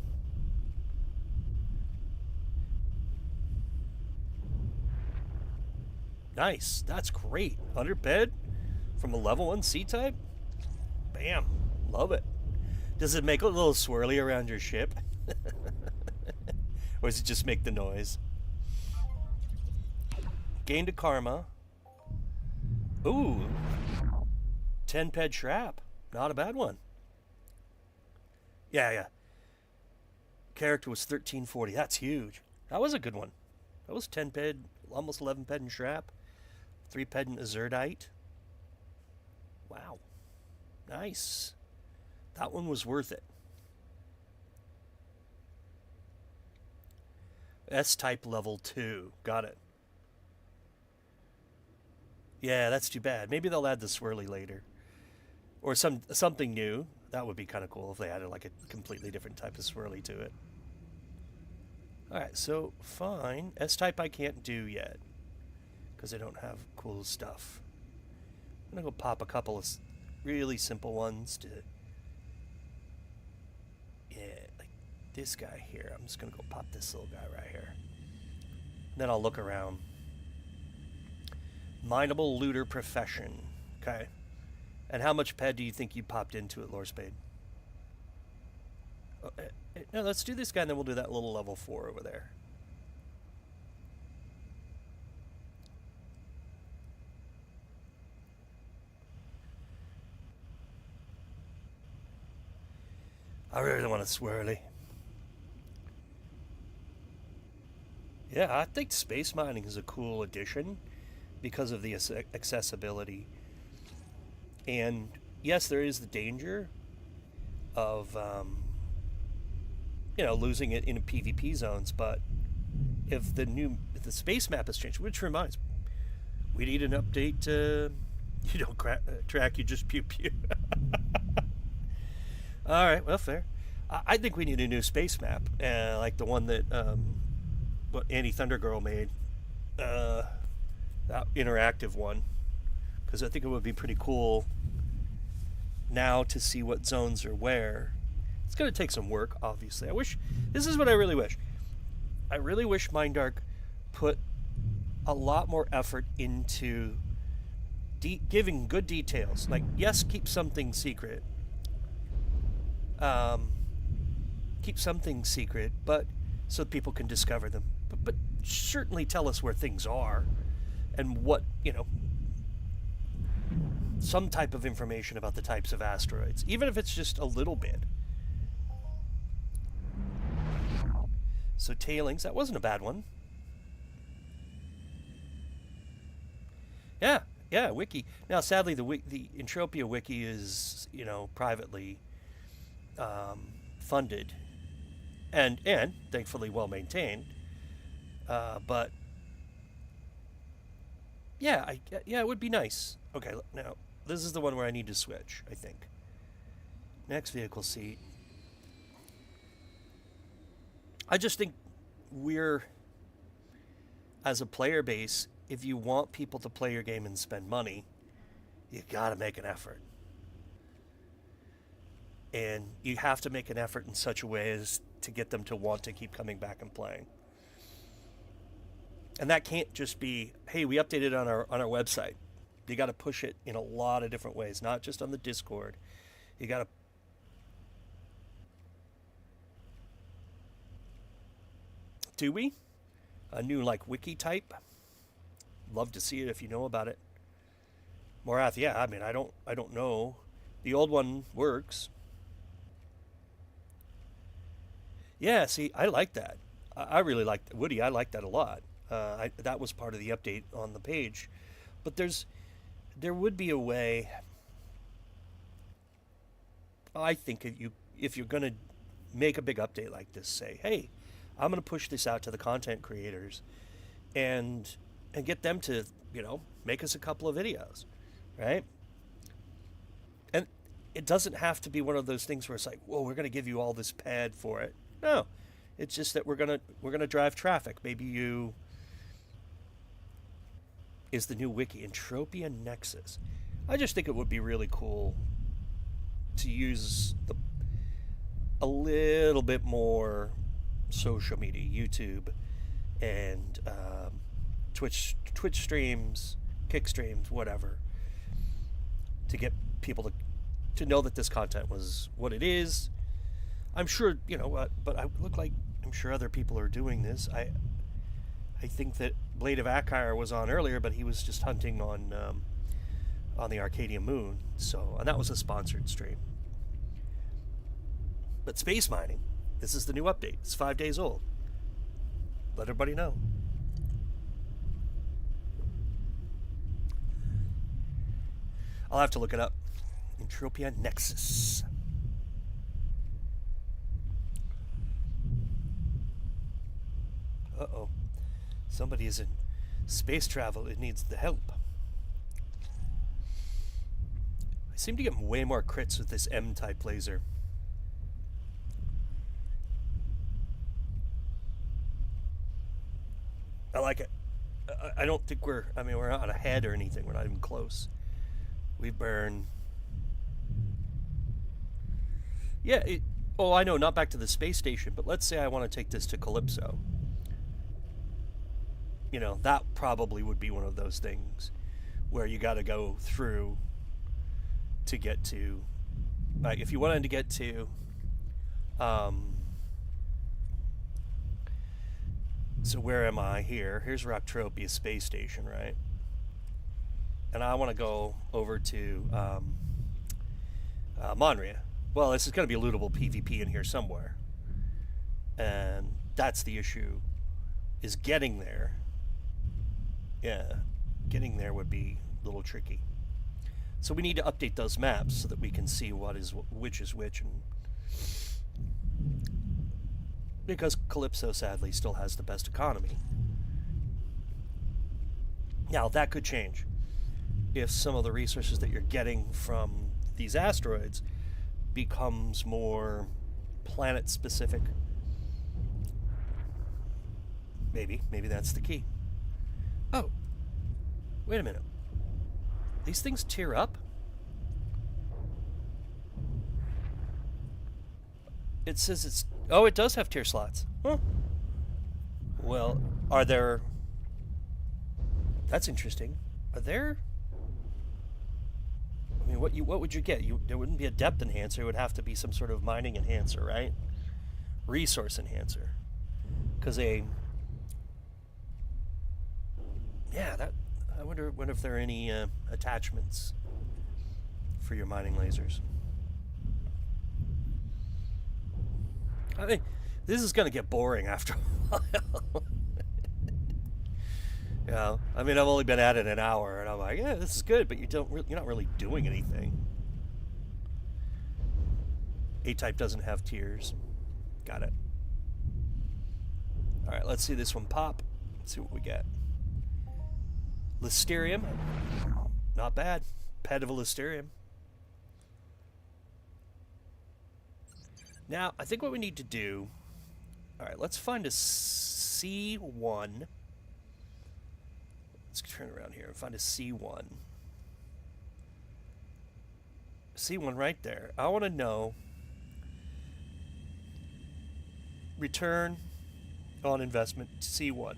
Nice. That's great. 100 bed from a level 1 C type? Bam. Love it. Does it make a little swirly around your ship? Or does it just make the noise? Gain to karma. Ooh. 10 ped shrap. Not a bad one. Yeah, yeah. Character was 1340. That's huge. That was a good one. That was 10 ped, almost 11 ped in shrap. 3 ped in azurdite. Wow. Nice. That one was worth it. S-type level 2. Got it. Yeah, that's too bad. Maybe they'll add the swirly later. Or something new. That would be kind of cool if they added like a completely different type of swirly to it. Alright, so fine. S-type I can't do yet. Because I don't have cool stuff. I'm going to go pop a couple of really simple ones to... Yeah, like this guy here. I'm just going to go pop this little guy right here. Then I'll look around. Mineable looter profession. Okay. And how much ped do you think you popped into it, Lore Spade? Oh, no, let's do this guy and then we'll do that little level 4 over there. I really don't want to swirly. Yeah, I think space mining is a cool addition because of the accessibility. And yes, there is the danger of, you know, losing it in PvP zones. But if the space map has changed, which reminds me, we need an update to, you don't track, you just pew pew. All right, well, fair. I think we need a new space map, like the one that what Annie Thundergirl made, that interactive one, because I think it would be pretty cool now to see what zones are where. It's going to take some work, obviously. This is what I really wish. I really wish Mindark put a lot more effort into giving good details. Like, yes, keep something secret. Keep something secret, but so people can discover them. But certainly tell us where things are and what, you know, some type of information about the types of asteroids, even if it's just a little bit. So tailings, that wasn't a bad one. Yeah, wiki. Now, sadly, the Entropia wiki is, you know, privately funded and thankfully well maintained. But yeah, it would be nice. Okay, now this is the one where I need to switch, I think. Next vehicle seat. I just think we're, as a player base, if you want people to play your game and spend money, you got to make an effort. And you have to make an effort in such a way as to get them to want to keep coming back and playing. And that can't just be, hey, we updated on our website. You got to push it in a lot of different ways, not just on the Discord. You got to. Do we? A new like wiki type? Love to see it if you know about it. Morath, yeah. I mean, I don't know. The old one works. Yeah. See, I like that. I really like Woody. I like that a lot. That was part of the update on the page, but there would be a way. I think if you're gonna make a big update like this, say, hey, I'm gonna push this out to the content creators, and get them to make us a couple of videos, right? And it doesn't have to be one of those things where it's like, whoa, we're gonna give you all this pad for it. No, it's just that we're gonna drive traffic. Maybe you is the new wiki, Entropia Nexus. I just think it would be really cool to use a little bit more social media, YouTube, and Twitch streams, Kick streams, whatever, to get people to know that this content was what it is. I'm sure, but I look like I'm sure other people are doing this. I think that Blade of Akire was on earlier, but he was just hunting on the Arcadia Moon. So, and that was a sponsored stream. But space mining, this is the new update. It's 5 days old. Let everybody know. I'll have to look it up. Entropia Nexus. Uh-oh. Somebody is in space travel. It needs the help. I seem to get way more crits with this M-type laser. I like it. I don't think we're not ahead or anything. We're not even close. We burn. Yeah, I know, not back to the space station, but let's say I want to take this to Calypso. That probably would be one of those things where you got to go through to get to, like, if you wanted to get to, so where am I here? Here's Rocktropia Space Station, right? And I want to go over to Monria. Well, this is going to be a lootable PvP in here somewhere. And that's the issue, is getting there. Yeah, getting there would be a little tricky. So we need to update those maps so that we can see which is which, and because Calypso sadly still has the best economy. Now that could change if some of the resources that you're getting from these asteroids becomes more planet specific. Maybe that's the key. Oh, wait a minute. These things tear up? It says it's... Oh, it does have tier slots. Huh. Well, are there... That's interesting. Are there... I mean, what would you get? There wouldn't be a depth enhancer. It would have to be some sort of mining enhancer, right? Resource enhancer. Because Yeah, I wonder if there are any attachments for your mining lasers. I think this is going to get boring after a while. I've only been at it an hour, and I'm like, yeah, this is good, but you're not really doing anything. A-type doesn't have tiers. Got it. All right, let's see this one pop. Let's see what we get. Listerium, not bad. Pet of a Listerium. Now, I think what we need to do All right, let's find a C1. Let's turn around here and find a C1. C1 right there. I want to know return on investment C1.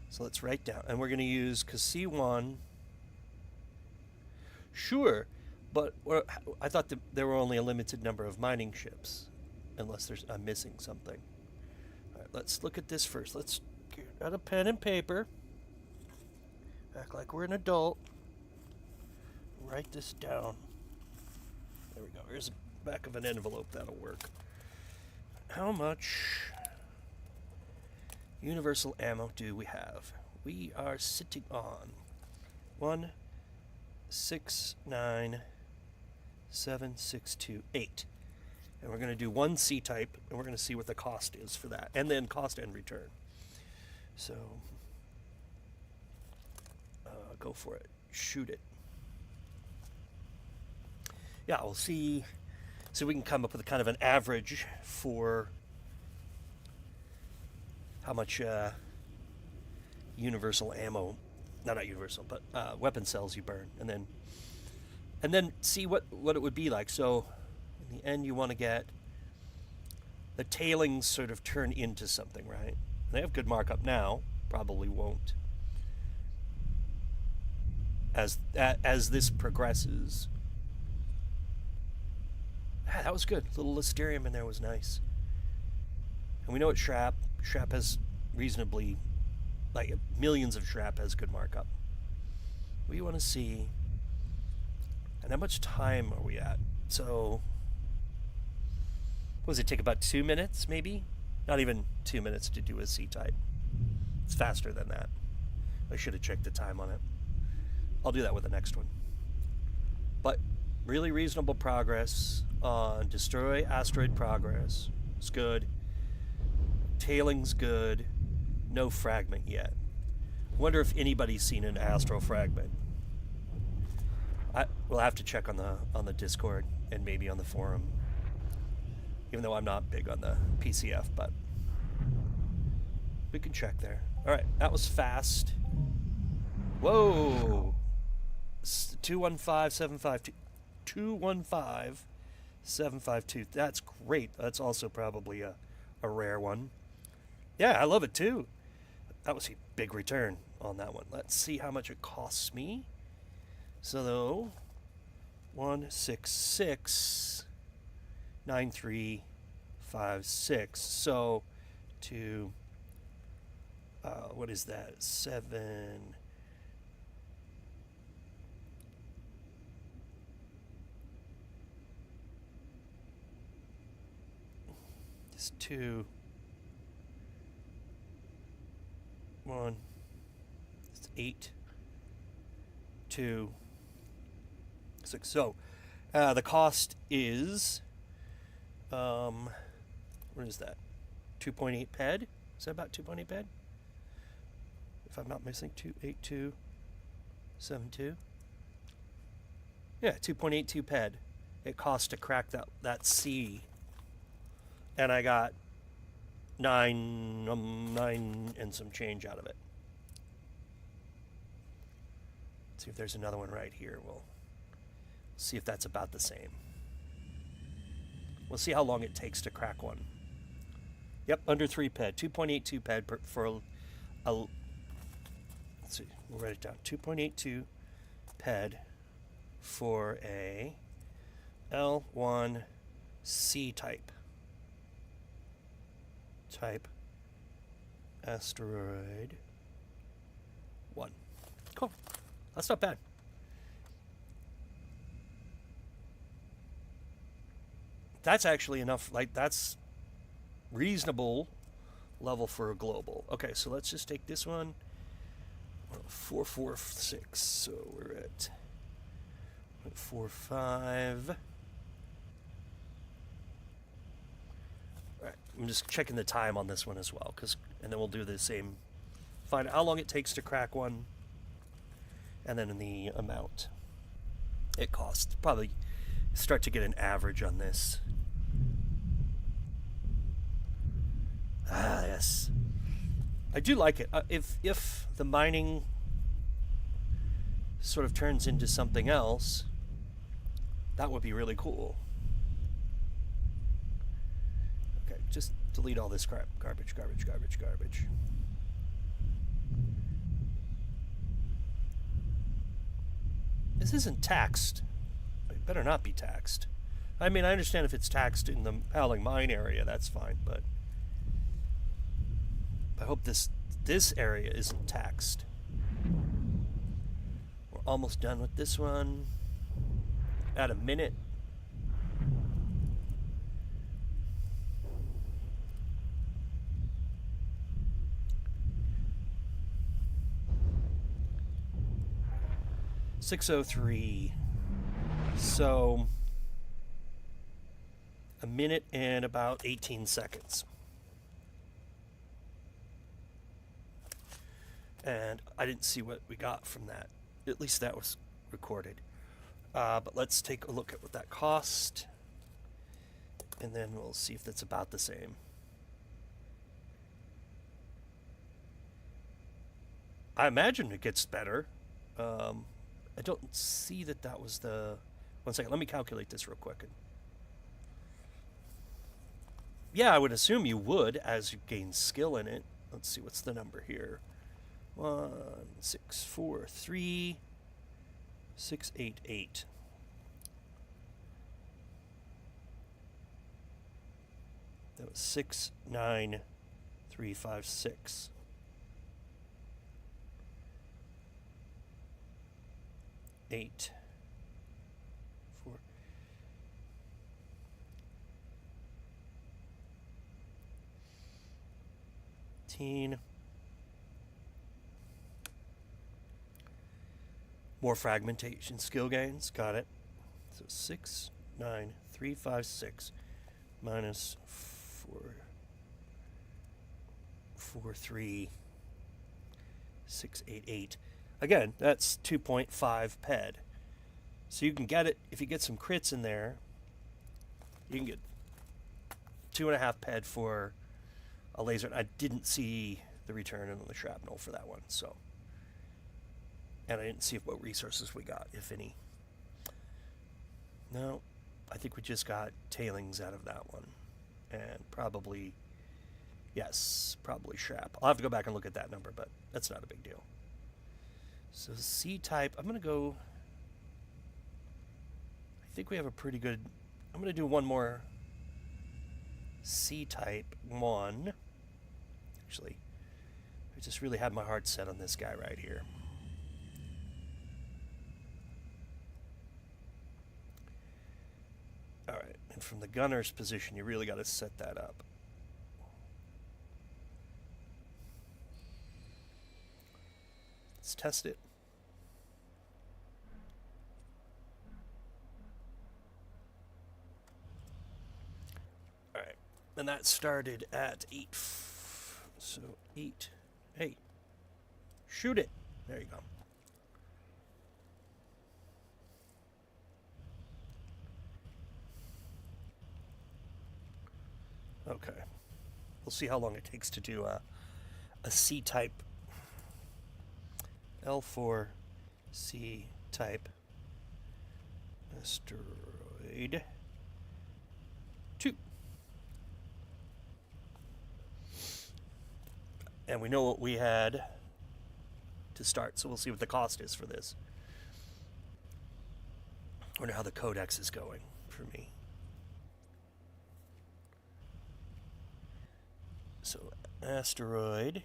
So let's write down, and we're going to use, because C1, sure, but I thought that there were only a limited number of mining ships, unless I'm missing something. All right, let's look at this first. Let's get out a pen and paper, act like we're an adult, write this down. There we go. Here's the back of an envelope. That'll work. How much universal ammo do we have? We are sitting on 169,762,8. And we're going to do one C-type, and we're going to see what the cost is for that, and then cost and return. So, go for it. Shoot it. Yeah, we'll see. So we can come up with a kind of an average for how much universal ammo, not universal, but weapon cells you burn, and then see what it would be like. So in the end, you want to get the tailings sort of turn into something, right? They have good markup now, probably won't as this progresses. Ah, that was good. A little Listerium in there was nice. And we know it's Shrap. Shrap has reasonably, like millions of Shrap has good markup. We want to see, and how much time are we at? So, what does it take, about 2 minutes maybe? Not even 2 minutes to do a C-type. It's faster than that. I should have checked the time on it. I'll do that with the next one. But really reasonable progress on destroy asteroid progress. It's good. Tailing's good. No fragment yet. Wonder if anybody's seen an astral fragment. We'll have to check on the Discord and maybe on the forum. Even though I'm not big on the PCF, but we can check there. All right, that was fast. Whoa. 215752. 215752. That's great. That's also probably a rare one. Yeah, I love it too. That was a big return on that one. Let's see how much it costs me. So though, 1669356. So to what is that? 7. It's 2. 1. It's 8. 2. 6. So the cost is what is that? 2.8 ped? Is that about 2.8 ped? If I'm not missing, 28272. Yeah, 2.82 ped. It costs to crack that C, and I got 9 and some change out of it. Let's see if there's another one right here. We'll see if that's about the same. We'll see how long it takes to crack one. Yep, under 3 ped. 2.82 ped for a let's see, we'll write it down. 2.82 ped for a L1 C type asteroid 1. Cool. That's not bad. That's actually enough. Like, that's reasonable level for a global. Okay, so let's just take this one. 446. So we're at 45. All right, I'm just checking the time on this one as well, and then we'll do the same. Find out how long it takes to crack one, and then the amount it costs. Probably start to get an average on this. Ah, yes. I do like it. If the mining sort of turns into something else, that would be really cool. Okay, just delete all this crap. Garbage, garbage, garbage, garbage. This isn't taxed. It better not be taxed. I mean, I understand if it's taxed in the Howling Mine area, that's fine, but I hope this area isn't taxed. We're almost done with this one. At a minute. .603. So a minute and about 18 seconds. And I didn't see what we got from that. At least that was recorded. But let's take a look at what that cost. And then we'll see if that's about the same. I imagine it gets better. I don't see that was the... One second, let me calculate this real quick. Yeah, I would assume you would as you gain skill in it. Let's see, what's the number here? 1,643,688. That was 69356. 8 4 18. More fragmentation skill gains. Got it. So 69356 minus 443,688. Again, that's 2.5 ped. So you can get it, if you get some crits in there, you can get 2.5 ped for a laser. I didn't see the return on the shrapnel for that one, so. And I didn't see what resources we got, if any. No, I think we just got tailings out of that one. And probably, yes, probably shrap. I'll have to go back and look at that number, but that's not a big deal. So C-type, I'm going to go... I think we have a pretty good... I'm going to do one more C-type one. Actually, I just really had my heart set on this guy right here. Alright, and from the gunner's position, you really got to set that up. Let's test it. All right, and that started at 8. So 8. Hey, shoot it. There you go. Okay. We'll see how long it takes to do a C-type L4 C-type asteroid 2. And we know what we had to start, so we'll see what the cost is for this. I wonder how the codex is going for me. So, asteroid,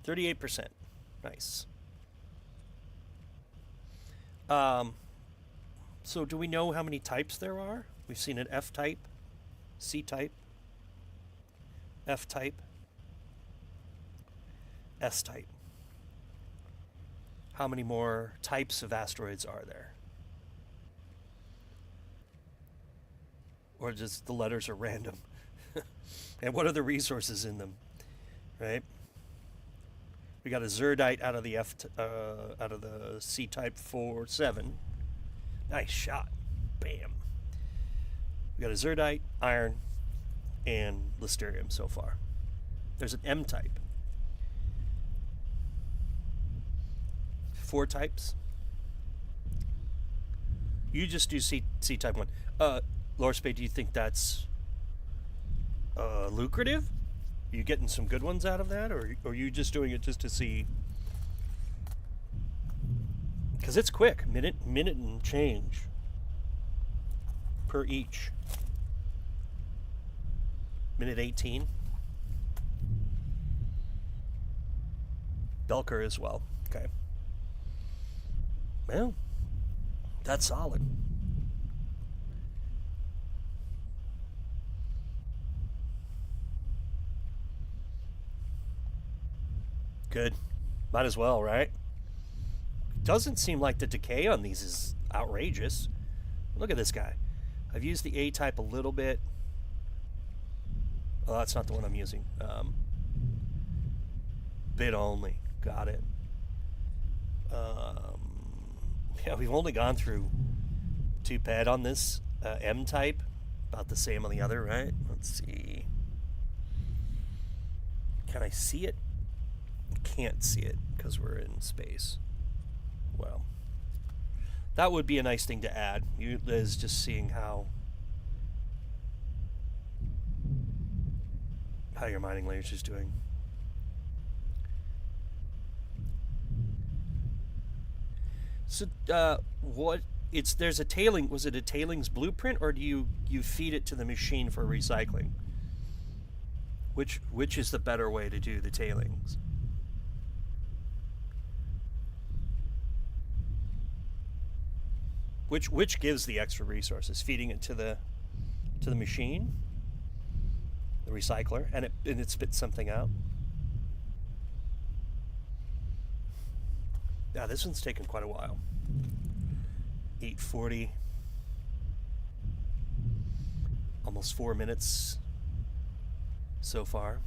38%. Nice. So do we know how many types there are? We've seen an F-type, C-type, F-type, S-type. How many more types of asteroids are there? Or just the letters are random? And what are the resources in them? Right? We got a Zerdite out of the out of the C-type 4-7. Nice shot. Bam. We got a Zerdite, iron, and Listerium so far. There's an M type. 4 types. You just do C type 1. Lower Spade, do you think that's lucrative? Are you getting some good ones out of that, or are you just doing it just to see? Because it's quick, minute and change per each. Minute 18. Belker as well. Okay. Well, that's solid. Good. Might as well, right? Doesn't seem like the decay on these is outrageous. Look at this guy. I've used the A-type a little bit. Oh, that's not the one I'm using. Bit only. Got it. Yeah, we've only gone through 2 pad on this M-type. About the same on the other, right? Let's see. Can I see it? Can't see it because we're in space. Well, that would be a nice thing to add. Is just seeing how your mining layers is doing. So, what? There's a tailing. Was it a tailings blueprint, or do you feed it to the machine for recycling? Which is the better way to do the tailings? Which gives the extra resources? Feeding it to the machine, the recycler, and it spits something out. Yeah, this one's taken quite a while. 8:40, almost 4 minutes so far.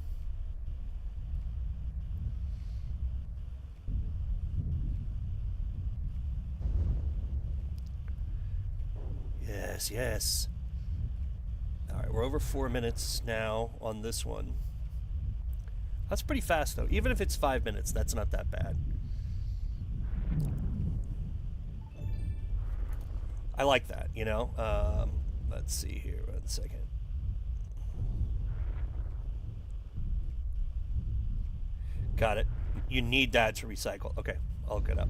Yes. All right, we're over 4 minutes now on this one. That's pretty fast, though. Even if it's 5 minutes, that's not that bad. I like that, you know? Let's see here. 1 second. Got it. You need that to recycle. Okay, I'll get up.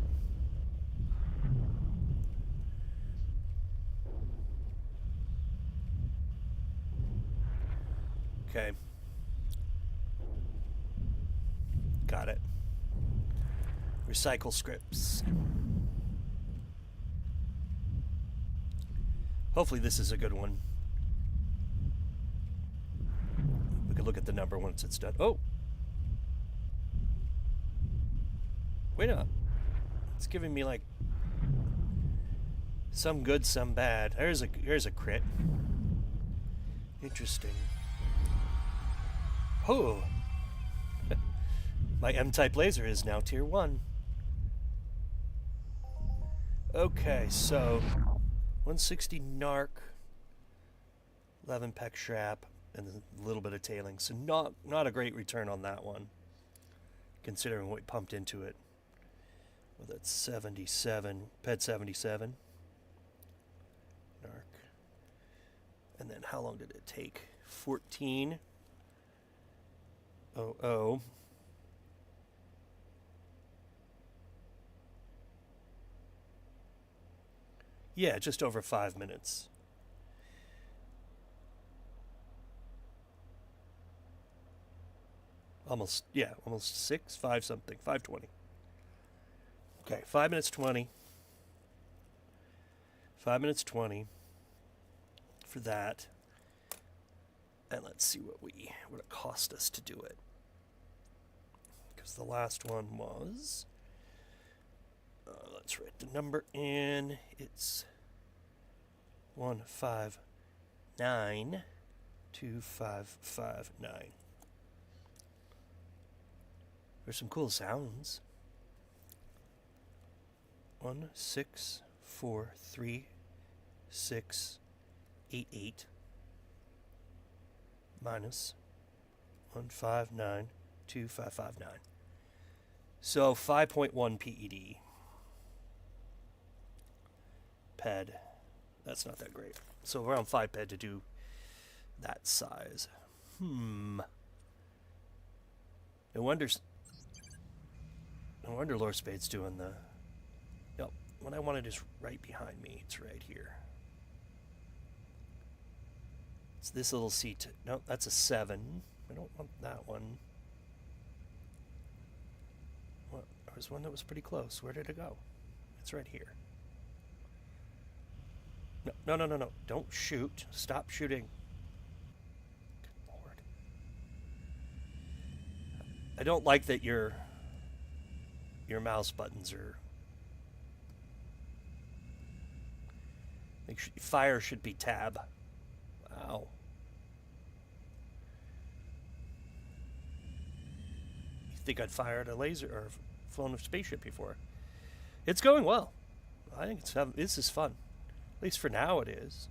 Okay. Got it. Recycle scripts. Hopefully this is a good one. We can look at the number once it's done. Oh! Wait up. It's giving me like some good, some bad. Here's a crit. Interesting. Oh! My M-type laser is now tier 1. Okay, so 160 narc, 11 pec shrap, and a little bit of tailing. So not a great return on that one, considering what we pumped into it. Well, that's 77, ped 77, narc. And then how long did it take? 14. Oh. Yeah, just over 5 minutes. Almost 6, 5 something, 5:20. Okay, 5 minutes 20. 5 minutes 20 for that. And let's see what it cost us to do it. Because the last one was... let's write the number in. It's 1592559. There's some cool sounds. 1643688 minus 1592559. So 5.1 PED. PED. That's not that great. So around 5 PED to do that size. No wonder Lord Spade's doing the... No, what I wanted is right behind me. It's right here. It's this little seat. No, that's a 7. I don't want that one. What? There was one that was pretty close. Where did it go? It's right here. No. Don't shoot. Stop shooting. Good Lord. I don't like that your mouse buttons are... Fire should be tab. Wow. You think I'd fired a laser or flown a spaceship before? It's going well. I think this is fun. At least for now it is.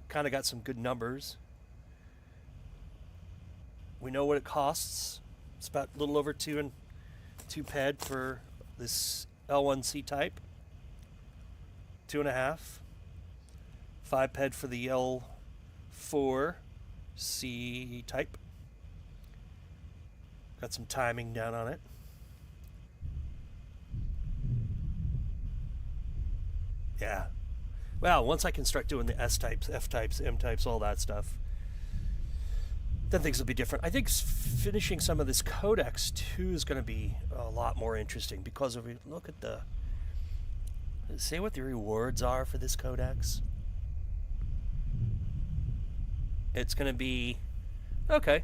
Kind of got some good numbers. We know what it costs. It's about a little over 2 PED for this L1C type. 2.5. 5 PED for the L4C type. Got some timing down on it. Yeah. Well, once I can start doing the S types, F types, M types, all that stuff, then things will be different. I think finishing some of this Codex too is going to be a lot more interesting because if we look at the... Say what the rewards are for this Codex. It's going to be... Okay.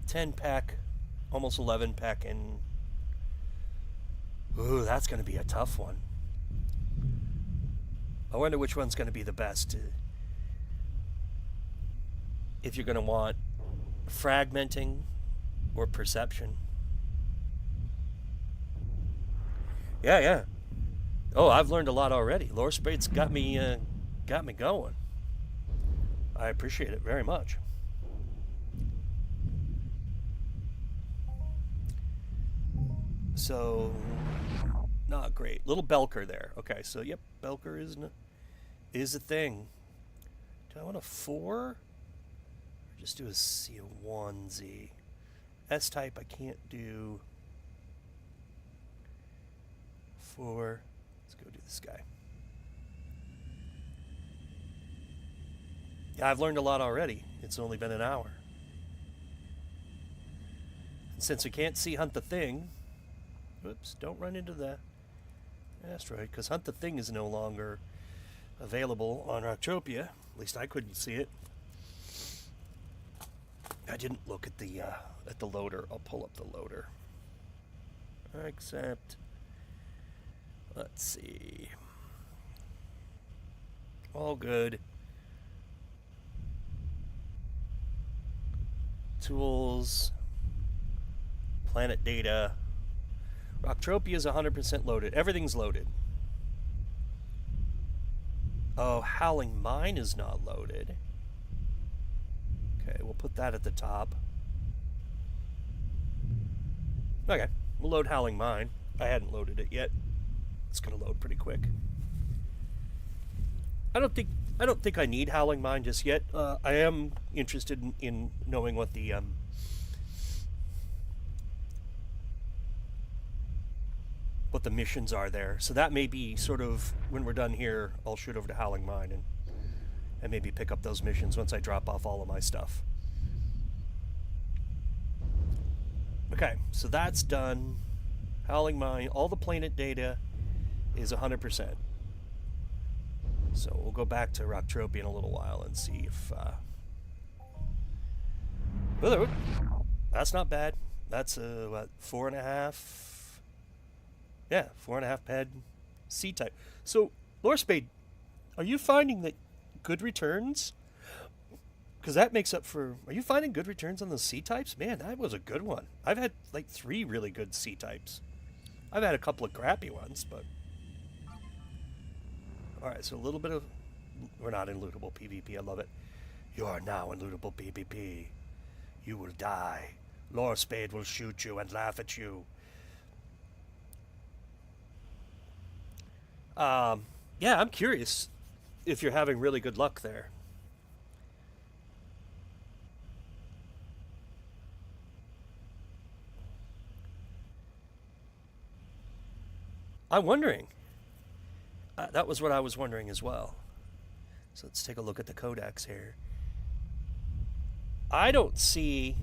10 pack, almost 11 pack in... Ooh, that's going to be a tough one. I wonder which one's going to be the best. If you're going to want fragmenting or perception. Yeah. Oh, I've learned a lot already. Lore Spade's got me going. I appreciate it very much. So, not great. Little Belker there. Okay, so yep, Belker is a thing. Do I want a 4? Or just do a C1Z? S-type I can't do. 4. Let's go do this guy. Yeah, I've learned a lot already. It's only been an hour. And since we can't see Hunt the Thing... Whoops, don't run into the asteroid, because Hunt the Thing is no longer available on Entropia. At least I couldn't see it. I didn't look at the loader. I'll pull up the loader. Except, let's see. All good. Tools. Planet data. Rocktropia is 100% loaded. Everything's loaded. Oh, Howling Mine is not loaded. Okay, we'll put that at the top. Okay, we'll load Howling Mine. I hadn't loaded it yet. It's going to load pretty quick. I don't think I need Howling Mine just yet. I am interested in knowing what the missions are there. So that may be sort of, when we're done here, I'll shoot over to Howling Mine and maybe pick up those missions once I drop off all of my stuff. Okay, so that's done. Howling Mine, all the planet data is 100%. So we'll go back to Rocktropia in a little while and see if... that's not bad. That's what, 4.5? Yeah, 4.5 PED C-type. So, Lore Spade, are you finding that good returns? Because that makes up for... Are you finding good returns on those C-types? Man, that was a good one. I've had like 3 really good C-types. I've had a couple of crappy ones, but... Alright, so a little bit of... We're not in lootable PvP, I love it. You are now unlootable PvP. You will die. Lore Spade will shoot you and laugh at you. Yeah, I'm curious if you're having really good luck there. I'm wondering. That was what I was wondering as well. So let's take a look at the codex here. I don't see.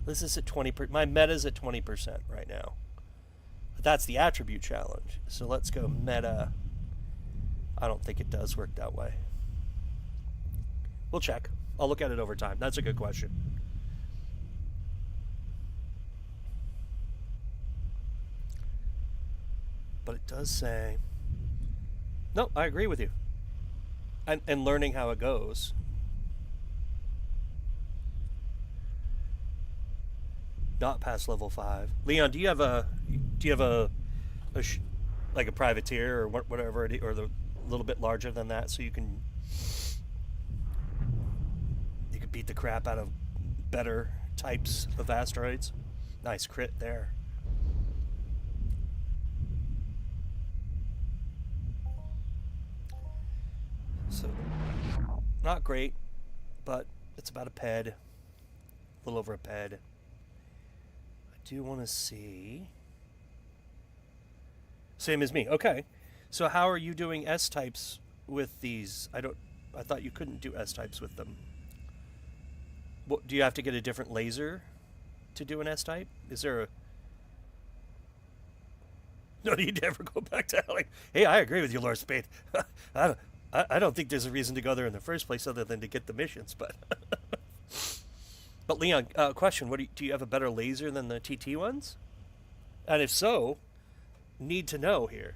This is at 20%. My meta's at 20% right now. But that's the attribute challenge. So let's go meta. I don't think it does work that way. We'll check. I'll look at it over time. That's a good question. But it does say. No, I agree with you. And learning how it goes. Not past level 5. Leon, do you have a like a privateer or whatever it, or the little bit larger than that, so you can beat the crap out of better types of asteroids? Nice crit there. So not great, but it's about a ped, a little over a ped. Do want to see. Same as me. Okay. So how are you doing S types with these? I thought you couldn't do S types with them. What, do you have to get a different laser to do an S type? Is there a no need to ever go back to like, hey, I agree with you, Lord Spade. I don't think there's a reason to go there in the first place other than to get the missions, but But Leon, question: do you have a better laser than the TT ones? And if so, need to know here.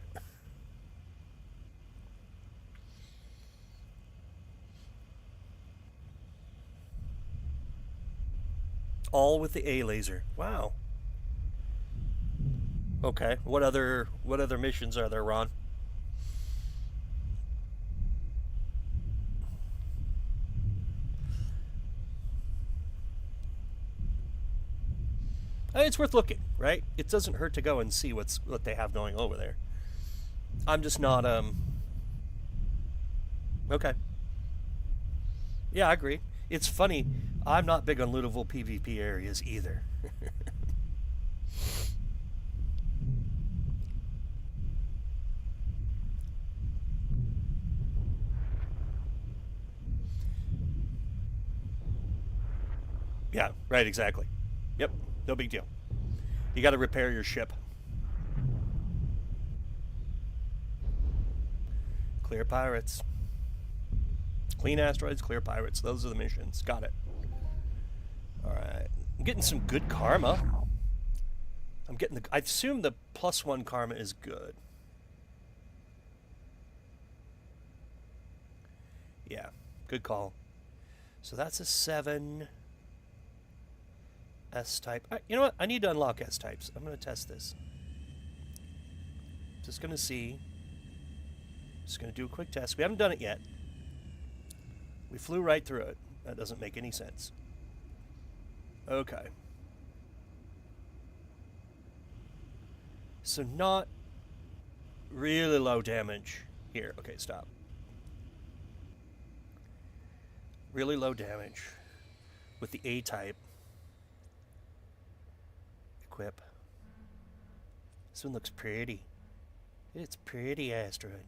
All with the A laser. Wow. Okay. What other missions are there, Ron? It's worth looking, right? It doesn't hurt to go and see what they have going over there. I'm just not okay. Yeah, I agree. It's funny. I'm not big on lootable PvP areas either. Yeah, right, exactly. Yep, no big deal. You got to repair your ship. Clear pirates. Clean asteroids, clear pirates. Those are the missions. Got it. Alright. I'm getting some good karma. I assume the +1 karma is good. Yeah, good call. So that's a 7. S-type. You know what? I need to unlock S-types. I'm going to test this. Just going to see. Just going to do a quick test. We haven't done it yet. We flew right through it. That doesn't make any sense. Okay. So not really low damage here. Okay, stop. Really low damage with the A-type. Equip. This one looks pretty. It's pretty asteroid.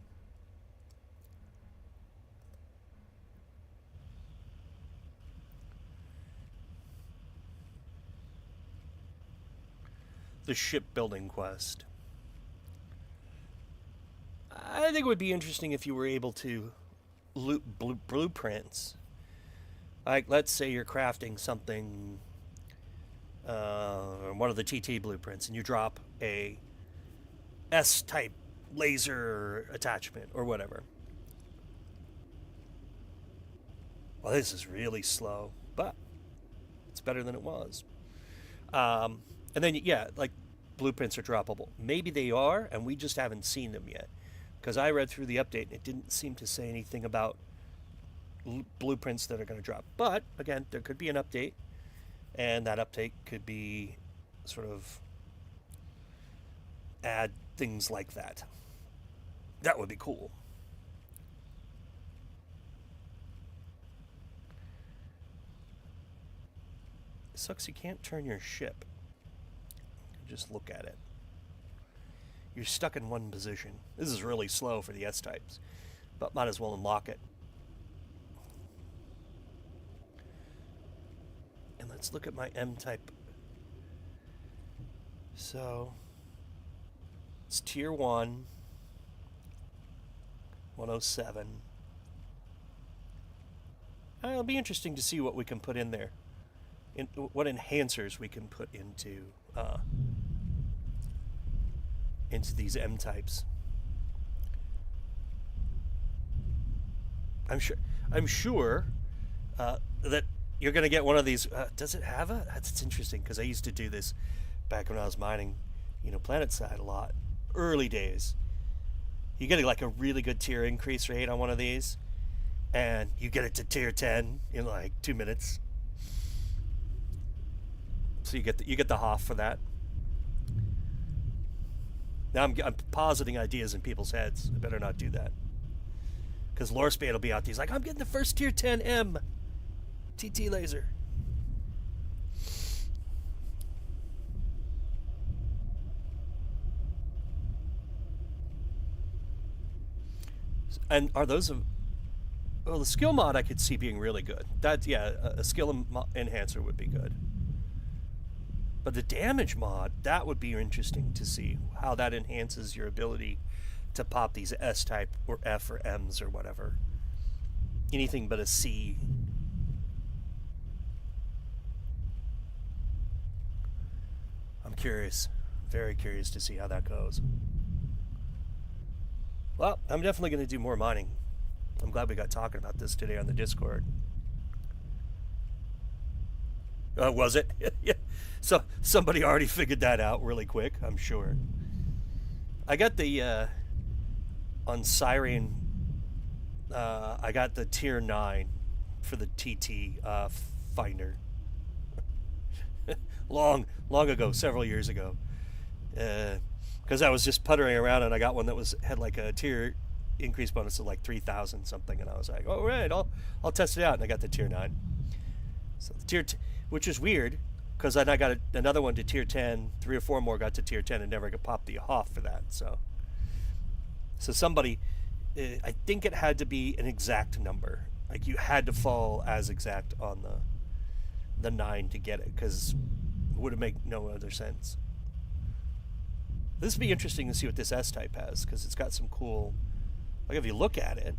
The shipbuilding quest. I think it would be interesting if you were able to loot blueprints. Like, let's say you're crafting something, one of the TT blueprints, and you drop a S-type laser attachment or whatever. Well, this is really slow, but it's better than it was. And then, yeah, like blueprints are droppable. Maybe they are, and we just haven't seen them yet. Because I read through the update and it didn't seem to say anything about blueprints that are going to drop. But again, there could be an update, and that update could be sort of add things like that. That would be cool. It sucks you can't turn your ship. Just look at it. You're stuck in one position. This is really slow for the S-types, but might as well unlock it. And let's look at my M-type. So, it's Tier 1, 107. It'll be interesting to see what we can put in there. What enhancers we can put into these M-types. I'm sure that you're going to get one of these. Does it have a? That's interesting because I used to do this back when I was mining, PlanetSide a lot. Early days. You get like a really good tier increase rate on one of these, and you get it to tier 10 in like 2 minutes. So you get the HOF for that. Now I'm positing ideas in people's heads. I better not do that. Because Lorespade will be out there. He's like, I'm getting the first tier 10 M TT laser. And are those well, the skill mod I could see being really good. That, yeah, a skill enhancer would be good. But the damage mod, that would be interesting to see how that enhances your ability to pop these S-type or F or Ms or whatever. Anything but a C. I'm curious. Very curious to see how that goes. Well, I'm definitely going to do more mining. I'm glad we got talking about this today on the Discord. Was it? Yeah. So somebody already figured that out really quick, I'm sure. I got the on Siren. I got the tier 9 for the TT finder. long ago, several years ago. Because I was just puttering around and I got one that had like a tier increase bonus of like 3,000 something, and I was like, oh right, I'll test it out, and I got the tier 9. So the tier which is weird, because then I got another one to tier 10, 3 or 4 more got to tier 10 and never got popped the HOF for that. So somebody, I think it had to be an exact number. Like you had to fall as exact on the 9 to get it, because it would have made no other sense. This would be interesting to see what this S-type has, because it's got some cool, like if you look at it.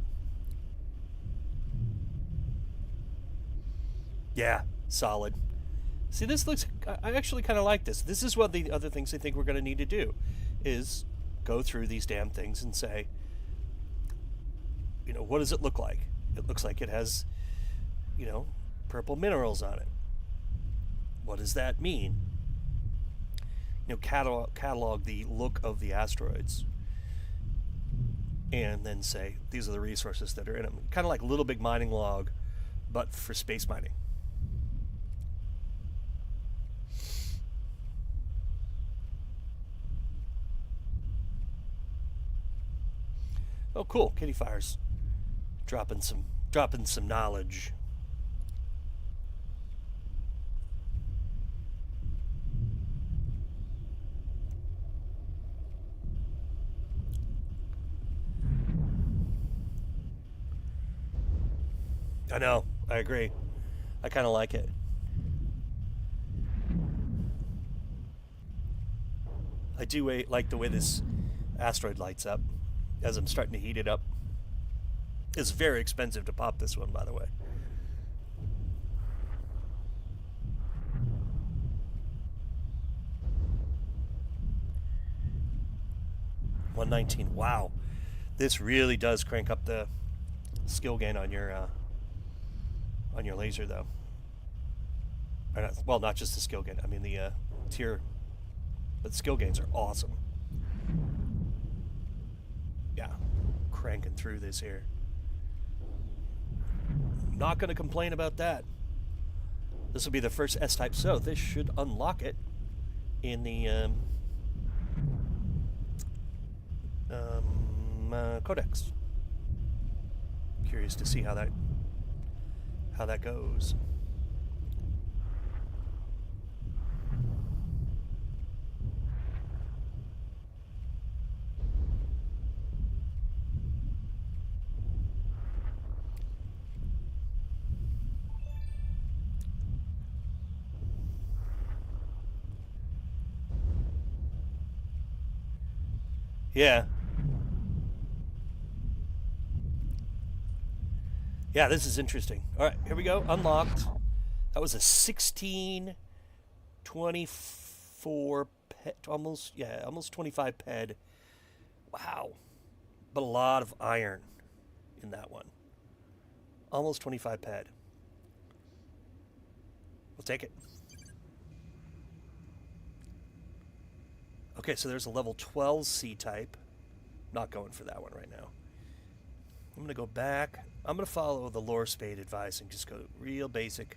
Yeah, solid. See, this looks, I actually kind of like this. This is one of the other things I think we're going to need to do, is go through these damn things and say, what does it look like? It looks like it has, purple minerals on it. What does that mean? Catalog the look of the asteroids. And then say, these are the resources that are in them. Kind of like Little Big Mining Log, but for space mining. Oh, cool! Kitty Fire's dropping some knowledge. I know. I agree. I kind of like it. I do like the way this asteroid lights up as I'm starting to heat it up. It's very expensive to pop this one, by the way. $119. Wow. This really does crank up the skill gain on your laser, though. Well, not just the skill gain. I mean the tier But skill gains are awesome. Yeah, cranking through this here. Not going to complain about that. This will be the first S-type, so this should unlock it in the codex. Curious to see how that goes. Yeah. Yeah, this is interesting. All right, here we go. Unlocked. That was a 1624 ped, almost 25 ped. Wow. But a lot of iron in that one. Almost 25 ped. We'll take it. Okay, so there's a level 12 C-type. Not going for that one right now. I'm going to go back. I'm going to follow the lore spade advice and just go real basic.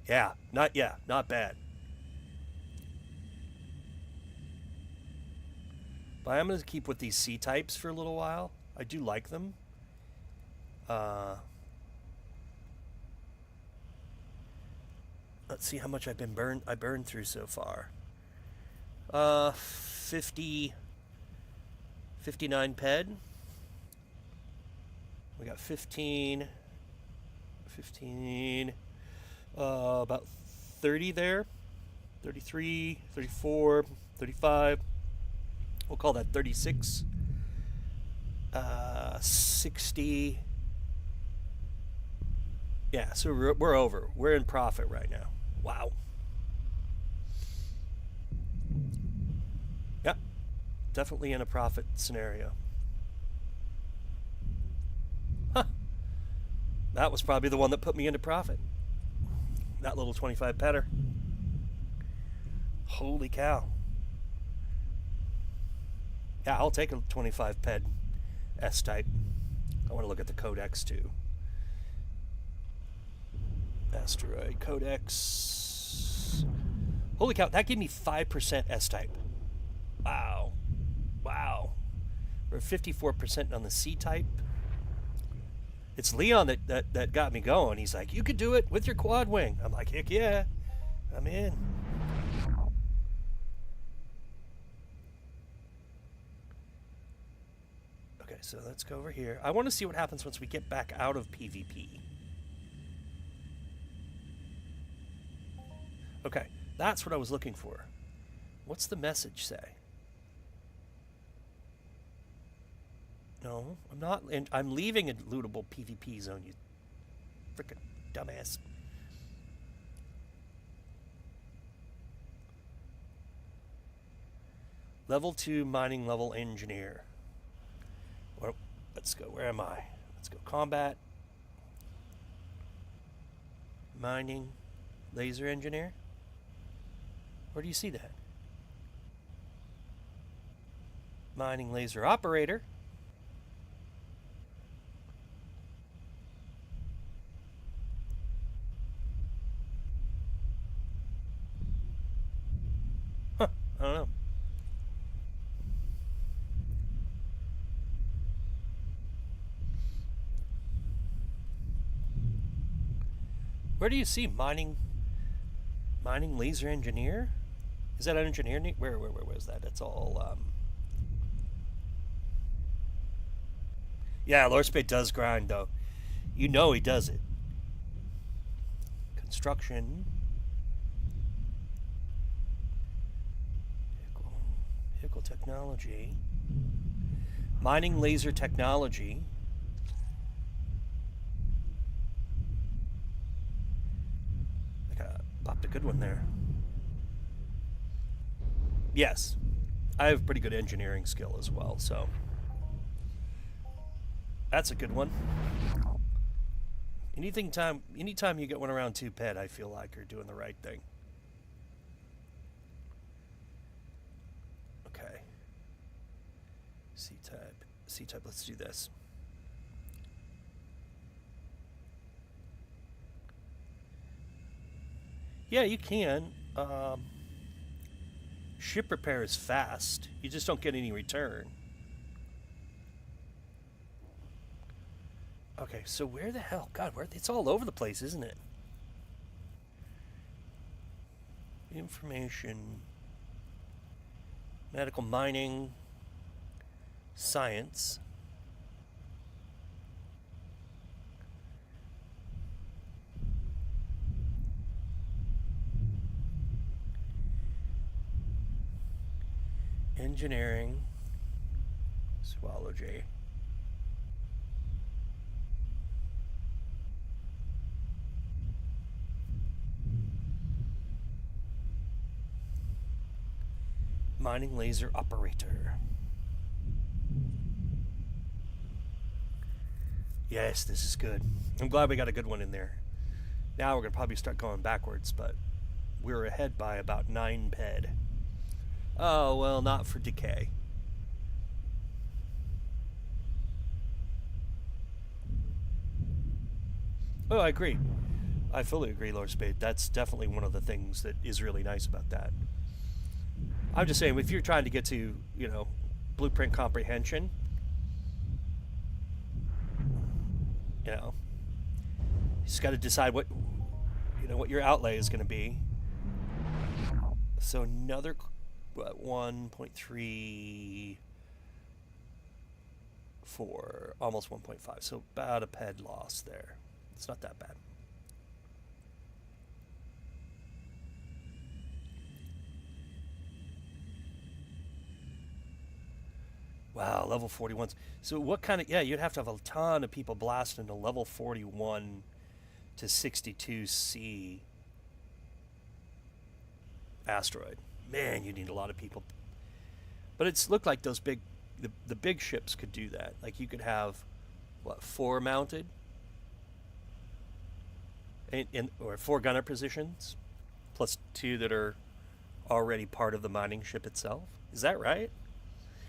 Yeah, not bad. But I'm going to keep with these C-types for a little while. I do like them. Let's see how much I burned through so far. 59 ped. We got 15, about 30 there. 33, 34, 35. We'll call that 36. 60. Yeah, so we're over. We're in profit right now. Wow. Yep. Definitely in a profit scenario. Huh. That was probably the one that put me into profit. That little 25 pedder. Holy cow. Yeah, I'll take a 25 ped S-type. I want to look at the codex too. Asteroid codex. Holy cow, that gave me 5% S-type. Wow. Wow. We're 54% on the C-type. It's Leon that got me going. He's like, you could do it with your quad wing. I'm like, heck yeah. I'm in. Okay, so let's go over here. I want to see what happens once we get back out of PvP. Okay, that's what I was looking for. What's the message say? No, I'm not. I'm leaving a lootable PvP zone, you frickin' dumbass. Level 2 mining level engineer. Well, let's go. Where am I? Let's go. Combat. Mining. Laser engineer. Where do you see that? Mining laser operator. Huh, I don't know. Where do you see mining laser engineer? Is that an engineer? Where was that? That's all. Yeah, Lorspade does grind though. You know he does it. Construction. Vehicle technology. Mining laser technology. I popped a good one there. Yes, I have pretty good engineering skill as well, so that's a good one. Anytime you get one around 2 ped, I feel like you're doing the right thing. C-type. C-type, let's do this. Yeah, you can. Ship repair is fast. You just don't get any return. Okay, so where the hell? God, where? It's all over the place, isn't it? Information, medical mining, science. Engineering, zoology. Mining laser operator. Yes, this is good. I'm glad we got a good one in there. Now we're going to probably start going backwards, but we're ahead by about 9 ped. Oh, well, not for decay. Oh, I agree. I fully agree, Lord Spade. That's definitely one of the things that is really nice about that. I'm just saying, if you're trying to get to, blueprint comprehension, you know, you just got to decide what your outlay is going to be. So another 1.34, almost 1.5. So about a ped loss there. It's not that bad. Wow, level 41s. So what kind of, you'd have to have a ton of people blasting to level 41 to 62C asteroid. Man, you need a lot of people. But it's looked like those the big ships could do that. Like you could have, 4 mounted? Or 4 gunner positions, plus 2 that are already part of the mining ship itself. Is that right?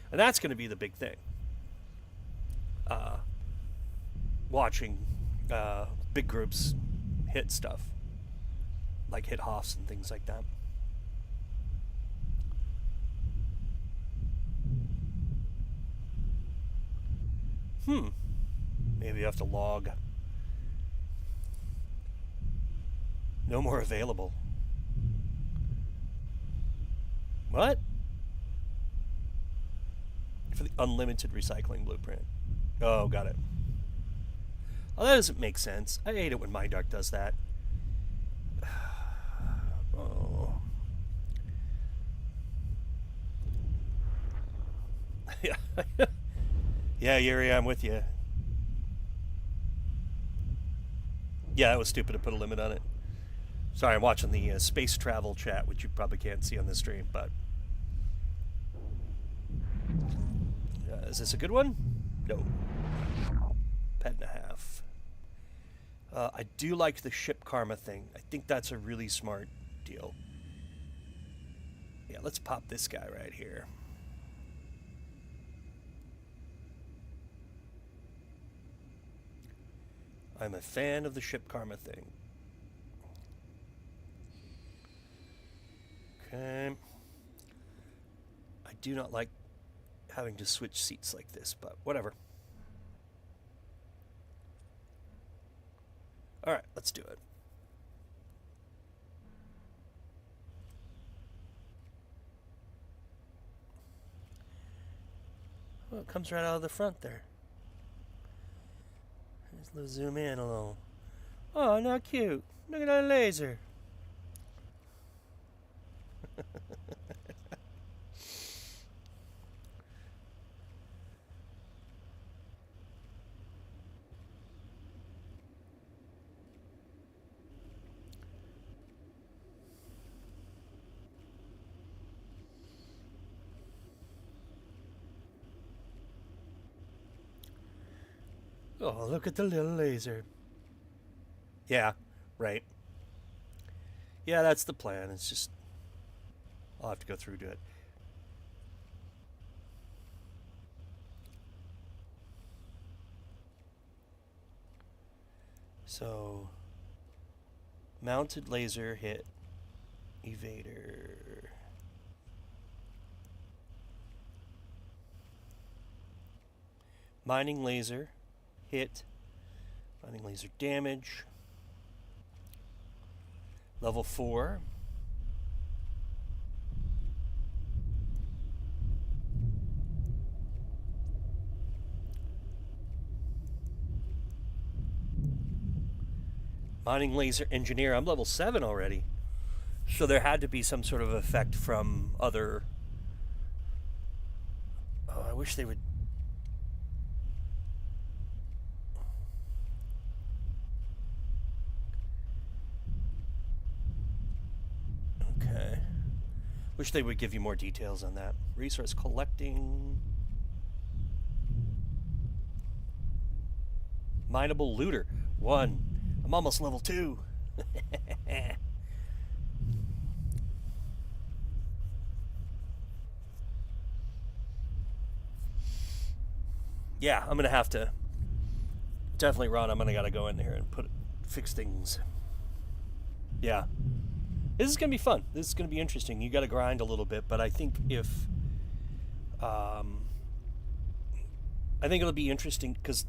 And that's going to be the big thing. Watching big groups hit stuff, like hit Hoffs and things like that. Maybe you have to log. No more available. What? For the unlimited recycling blueprint. Oh, got it. Oh, that doesn't make sense. I hate it when MindArk does that. Oh. Yeah. Yeah, Yuri, I'm with you. Yeah, that was stupid to put a limit on it. Sorry, I'm watching the space travel chat, which you probably can't see on the stream, but... is this a good one? No. Ped and a half. I do like the ship karma thing. I think that's a really smart deal. Yeah, let's pop this guy right here. I'm a fan of the ship karma thing. Okay. I do not like having to switch seats like this, but whatever. Alright, let's do it. Oh, it comes right out of the front there. Let's zoom in a little. Oh, not cute. Look at that laser. Oh, look at the little laser. Yeah, right. Yeah, that's the plan. It's just... I'll have to go through to it. So, mounted laser hit, evader. Mining laser hit, mining laser damage. Level 4. Mining laser engineer. I'm level 7 already. So there had to be some sort of effect from other... Oh, I wish they would... Okay. Wish they would give you more details on that. Resource collecting. Mineable looter. 1. I'm almost level 2. Yeah, I'm gonna have to definitely run. I'm gonna gotta go in here and fix things. Yeah, this is gonna be fun. This is gonna be interesting. You gotta grind a little bit, but I think I think it'll be interesting because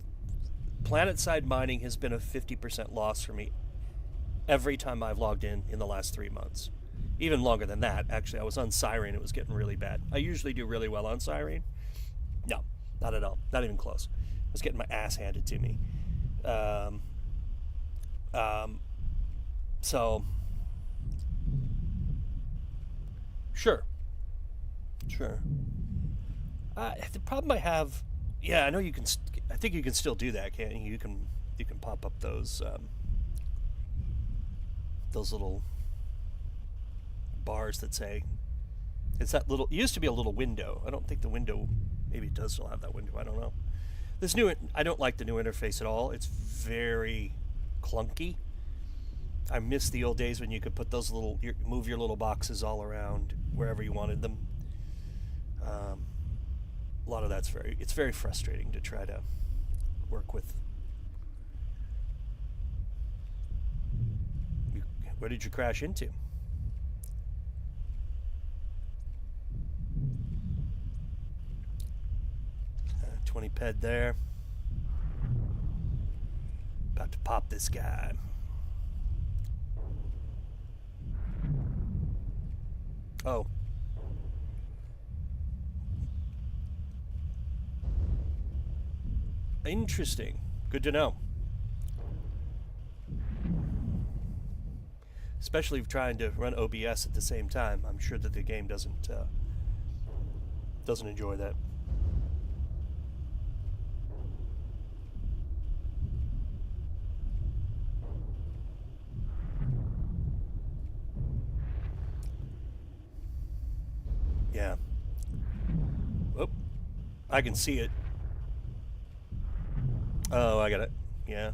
planet-side mining has been a 50% loss for me every time I've logged in the last 3 months. Even longer than that, actually. I was on Siren. It was getting really bad. I usually do really well on Siren. No, not at all. Not even close. I was getting my ass handed to me. So, sure. The problem I have, yeah, I know you can. I think you can still do that, can't you? You can pop up those little bars that say it's that little. It used to be a little window. I don't think the window. Maybe it does still have that window. I don't know. I don't like the new interface at all. It's very clunky. I miss the old days when you could put those move your little boxes all around wherever you wanted them. A lot of that's it's very frustrating to try to work with. Where did you crash into? 20 ped there. About to pop this guy. Oh. Interesting. Good to know. Especially trying to run OBS at the same time. I'm sure that the game doesn't enjoy that. Yeah. Whoop. I can see it. Oh, I got it. Yeah.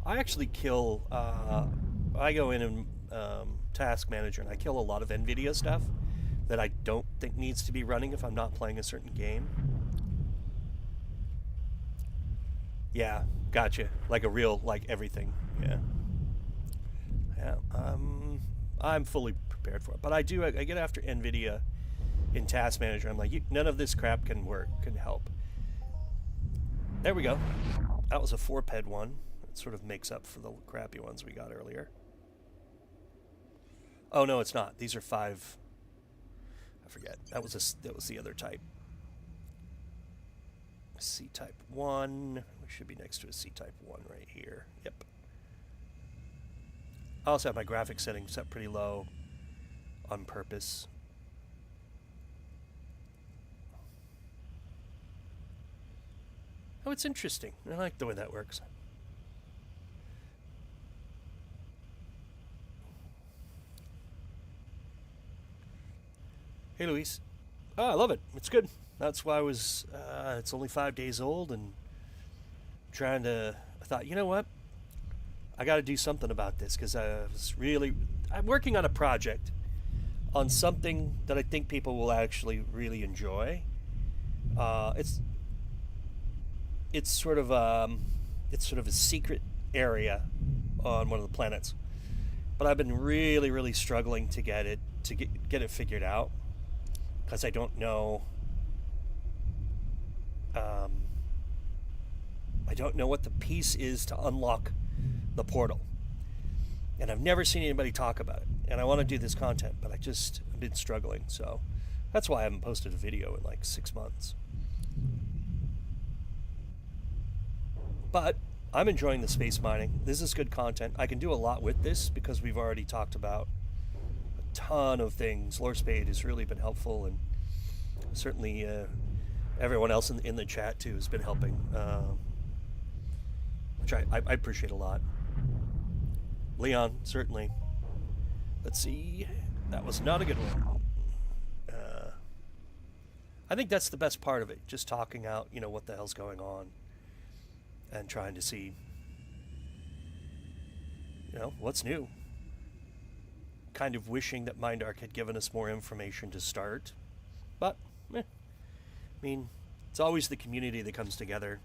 I actually kill, I go in and Task Manager and I kill a lot of NVIDIA stuff that I don't think needs to be running if I'm not playing a certain game. Yeah, gotcha. Like a real, like everything. Yeah. Yeah. I'm fully prepared for it. But I get after NVIDIA in Task Manager. I'm like, none of this crap can help. There we go. That was a 4-ped one. It sort of makes up for the crappy ones we got earlier. Oh no, it's not. These are 5. I forget. That was the other type. C-type 1. We should be next to a C-type 1 right here. Yep. I also have my graphics settings set pretty low on purpose. Oh, it's interesting. I like the way that works. Hey, Luis. Oh, I love it. It's good. That's why it's only 5 days old and I thought, you know what? I got to do something about this because I'm working on a project on something that I think people will actually really enjoy. It's sort of a secret area on one of the planets. But I've been really, really struggling to get it figured out because I don't know. I don't know what the piece is to unlock the portal, and I've never seen anybody talk about it. And I want to do this content, but I've been struggling. So that's why I haven't posted a video in like 6 months. But I'm enjoying the space mining. This is good content. I can do a lot with this because we've already talked about a ton of things. Lore Spade has really been helpful, and certainly everyone else in the chat too has been helping, which I appreciate a lot. Leon, certainly. Let's see. That was not a good one. I think that's the best part of it, just talking out, what the hell's going on and trying to see, what's new. Kind of wishing that MindArc had given us more information to start. But, I mean, it's always the community that comes together.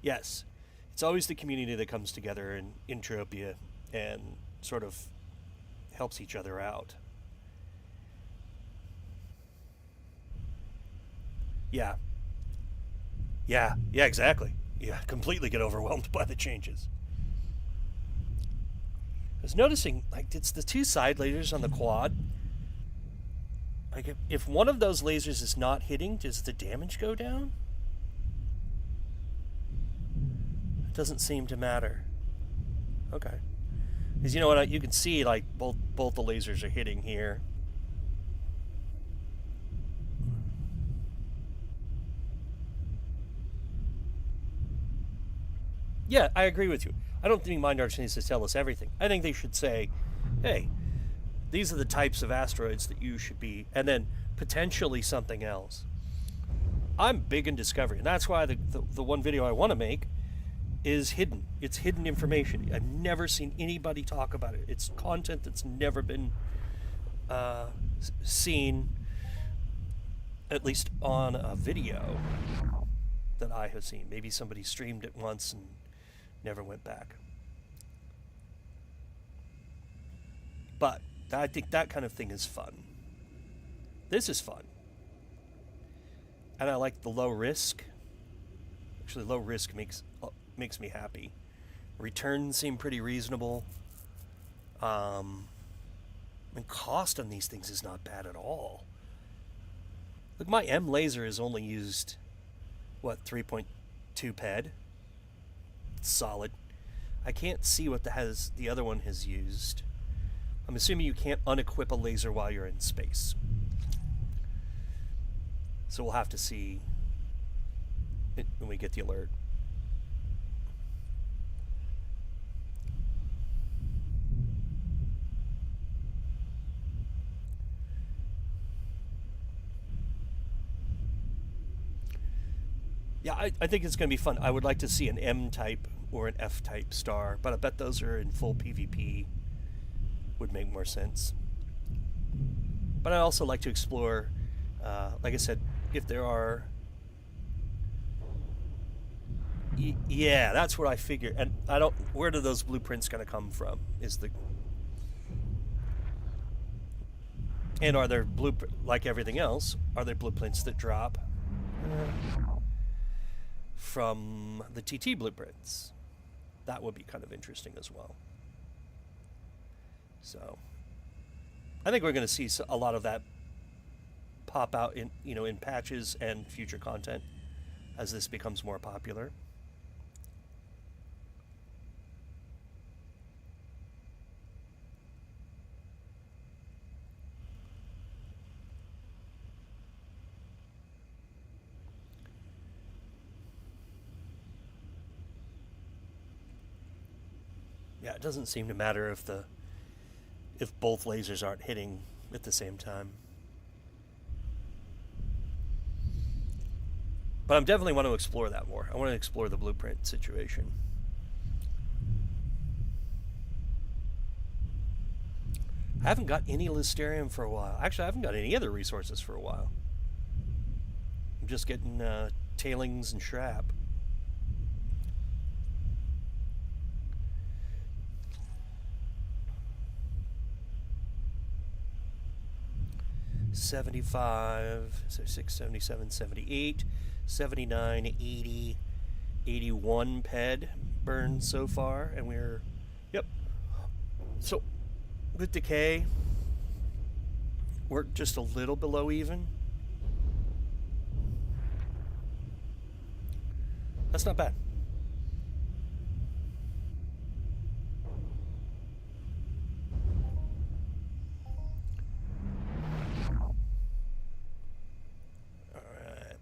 Yes, it's always the community that comes together in Entropia and sort of helps each other out. Yeah, exactly. Yeah, completely get overwhelmed by the changes. I was noticing, like, it's the two side lasers on the quad. Like, if one of those lasers is not hitting, does the damage go down? It doesn't seem to matter. Okay. Because you know what, you can see, like, both the lasers are hitting here. Yeah, I agree with you. I don't think MindArc needs to tell us everything. I think they should say, hey, these are the types of asteroids that you should be, and then potentially something else. I'm big in discovery, and that's why the one video I want to make is hidden. It's hidden information. I've never seen anybody talk about it. It's content that's never been seen, at least on a video that I have seen. Maybe somebody streamed it once and never went back. But I think that kind of thing is fun. This is fun. And I like the low risk. Actually, low risk makes me happy. Returns seem pretty reasonable. And cost on these things is not bad at all. Look, my M laser is only used, what, 3.2 ped? It's solid. I can't see what the other one has used. I'm assuming you can't unequip a laser while you're in space. So we'll have to see it when we get the alert. Yeah, I think it's going to be fun. I would like to see an M-type or an F-type star, but I bet those are in full PvP. Would make more sense. But I'd also like to explore, like I said, if there are... yeah, that's what I figure. And I don't... where do those blueprints going to come from? And are there like everything else, are there blueprints that drop from the TT blueprints? That would be kind of interesting as well. So I think we're going to see a lot of that pop out in patches and future content as this becomes more popular. Yeah, it doesn't seem to matter if both lasers aren't hitting at the same time. But I definitely want to explore that more. I want to explore the blueprint situation. I haven't got any Listerium for a while. Actually, I haven't got any other resources for a while. I'm just getting tailings and shrap. 75, so 6, 77, 78, 79, 80, 81 ped burned so far, and we're, yep. So with decay, we're just a little below even. That's not bad. Alright.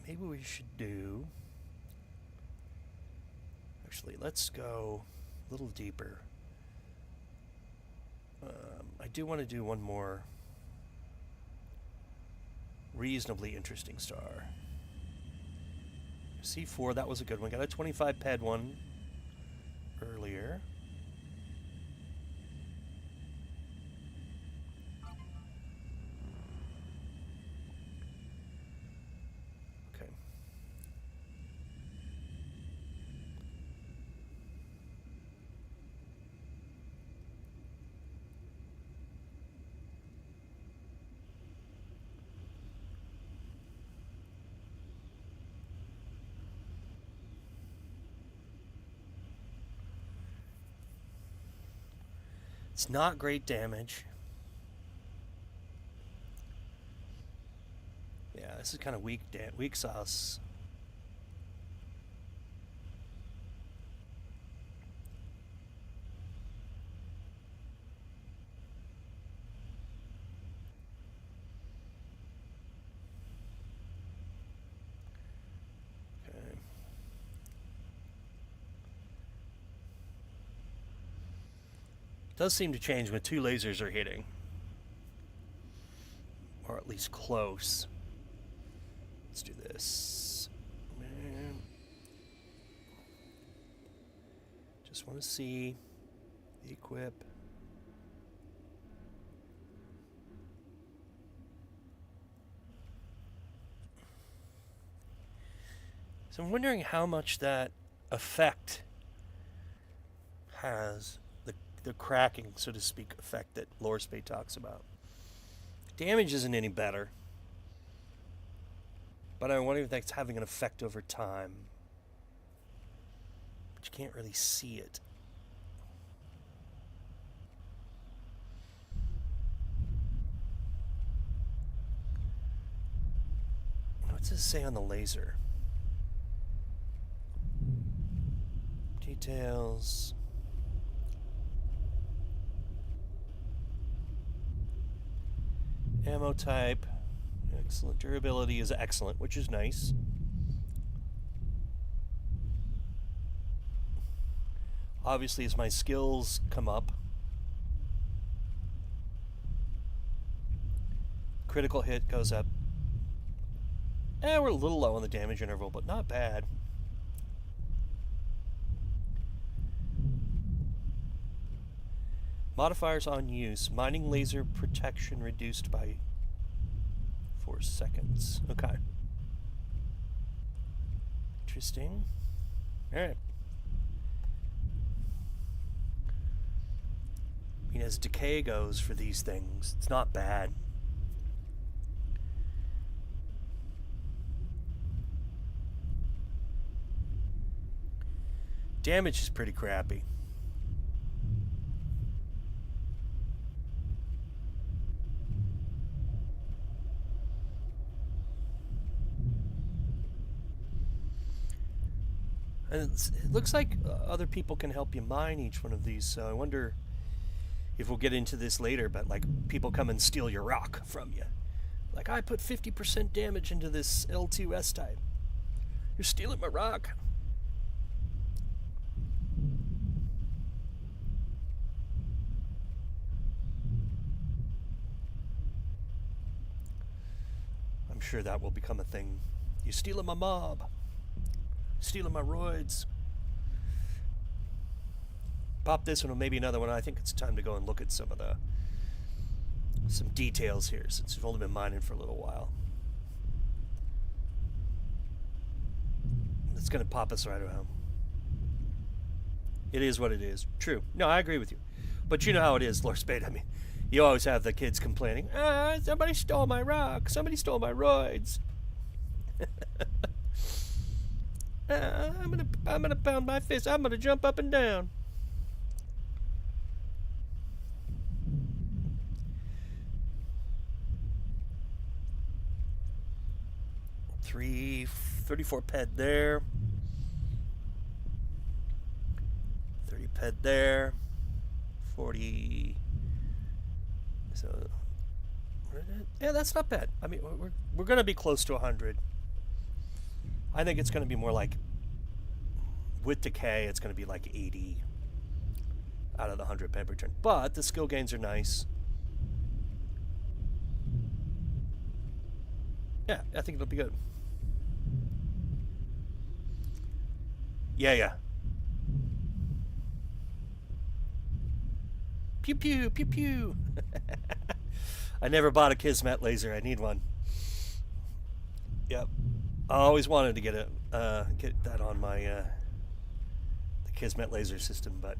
Maybe we should do... Actually, let's go a little deeper. I do want to do one more reasonably interesting star. C4, that was a good one. Got a 25 ped one earlier. Okay. It's not great damage. Yeah, this is kind of weak sauce. Okay. Does seem to change when two lasers are hitting. Or at least close. Let's do this. Just want to see the equip. So I'm wondering how much that effect has, the cracking, so to speak, effect that Lorespay talks about. Damage isn't any better, but I wonder if that's having an effect over time. But you can't really see it. What's it say on the laser? Details. Ammo type. Excellent. Durability is excellent, which is nice. Obviously, as my skills come up, critical hit goes up. We're a little low on the damage interval, but not bad. Modifiers on use. Mining laser protection reduced by 4 seconds. Okay. Interesting. Alright. I mean, as decay goes for these things, it's not bad. Damage is pretty crappy. And it looks like other people can help you mine each one of these, so I wonder if we'll get into this later, but like people come and steal your rock from you. Like, I put 50% damage into this L2S type. You're stealing my rock. I'm sure that will become a thing. You're stealing my mob. Stealing my roids. Pop this one or maybe another one. I think it's time to go and look at some details here, since we've only been mining for a little while. It's going to pop us right around. It is what it is. True. No, I agree with you. But you know how it is, Lorespay. I mean, You always have the kids complaining, somebody stole my rock, somebody stole my roids. I'm gonna pound my fist. I'm gonna jump up and down. Three 34 ped there. 30 ped there. 40. So yeah, that's not bad. I mean, we're gonna be close to 100. I think it's gonna be more like, with decay, it's gonna be like 80 out of the 100 ped per turn. But the skill gains are nice. Yeah, I think it'll be good. Yeah. Pew pew pew pew. I never bought a Kismet laser. I need one. Yep. I always wanted to get that on my the Kismet laser system, but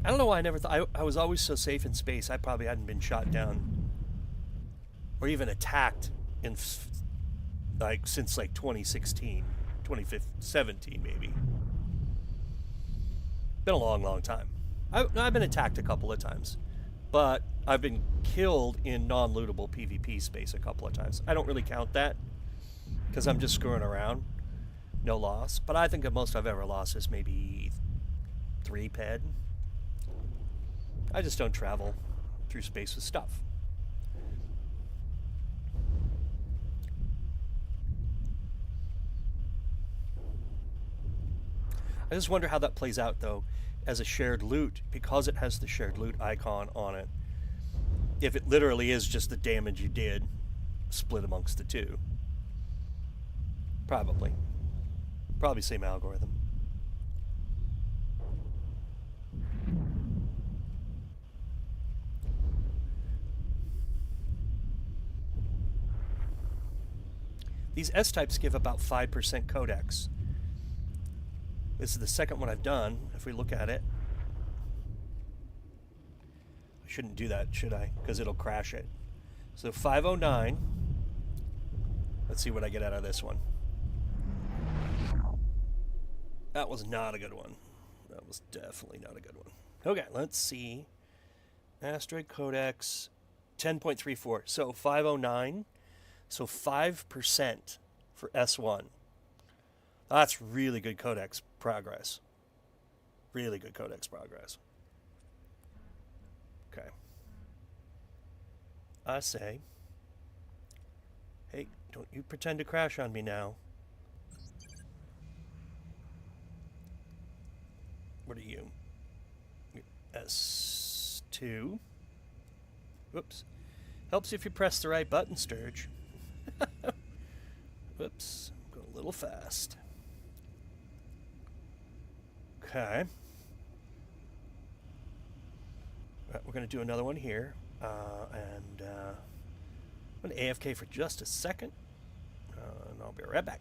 I don't know why I never thought. I was always so safe in space. I probably hadn't been shot down or even attacked in like since like 2016, 2017 maybe. Been a long time. I've been attacked a couple of times, but I've been killed in non-lootable PvP space a couple of times. I don't really count that because I'm just screwing around. No loss. But I think the most I've ever lost is maybe 3 ped. I just don't travel through space with stuff. I just wonder how that plays out, though, as a shared loot, because it has the shared loot icon on it. If it literally is just the damage you did split amongst the two. Probably. Probably same algorithm. These S-types give about 5% codex. This is the second one I've done. If we look at it, I shouldn't do that, should I? Because it'll crash it. So 509. Let's see what I get out of this one. That was not a good one. That was definitely not a good one. Okay, let's see. Asteroid codex 10.34. So 509. So 5% for S1. That's really good codex progress. Really good codex progress. Okay. I say, hey, don't you pretend to crash on me now. What are you? S2. Whoops. Helps if you press the right button, Sturge. Whoops. Going a little fast. Okay. We're going to do another one here. And I'm going to AFK for just a second. And I'll be right back.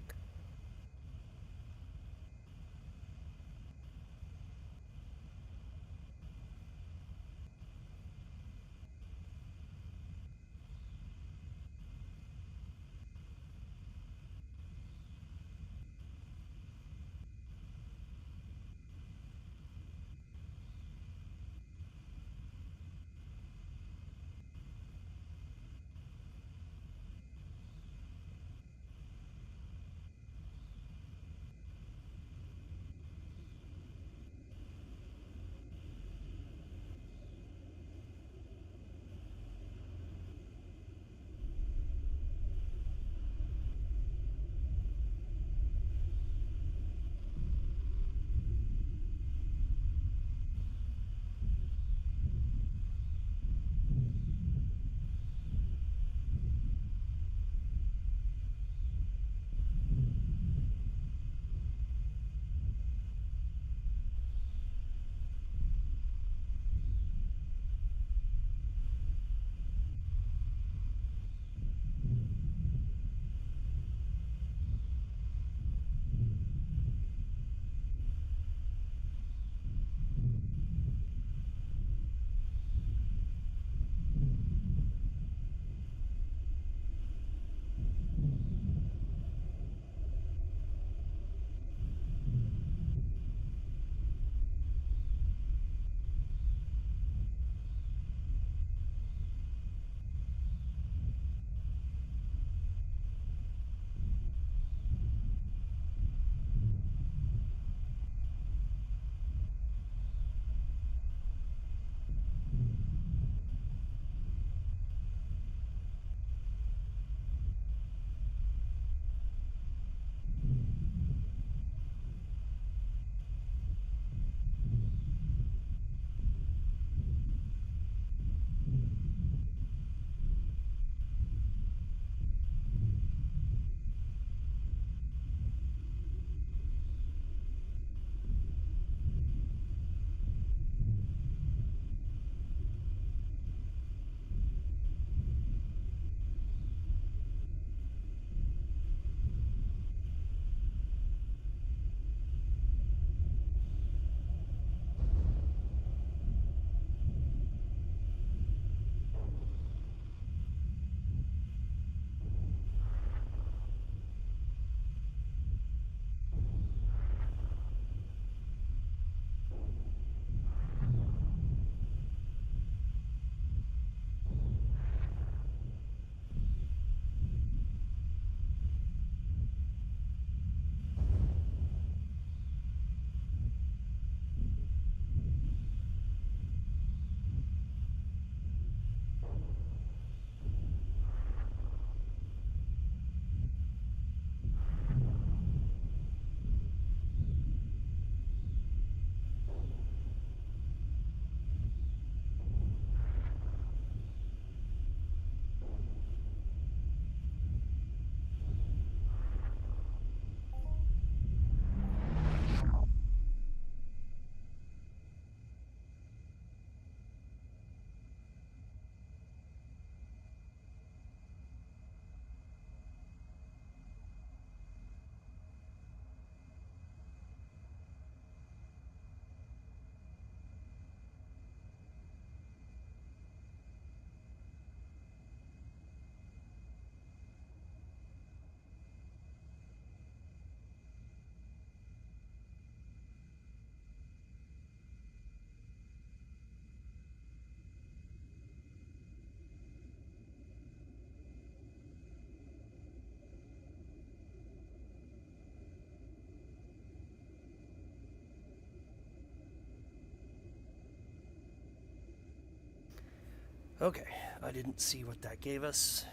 Okay, I didn't see what that gave us.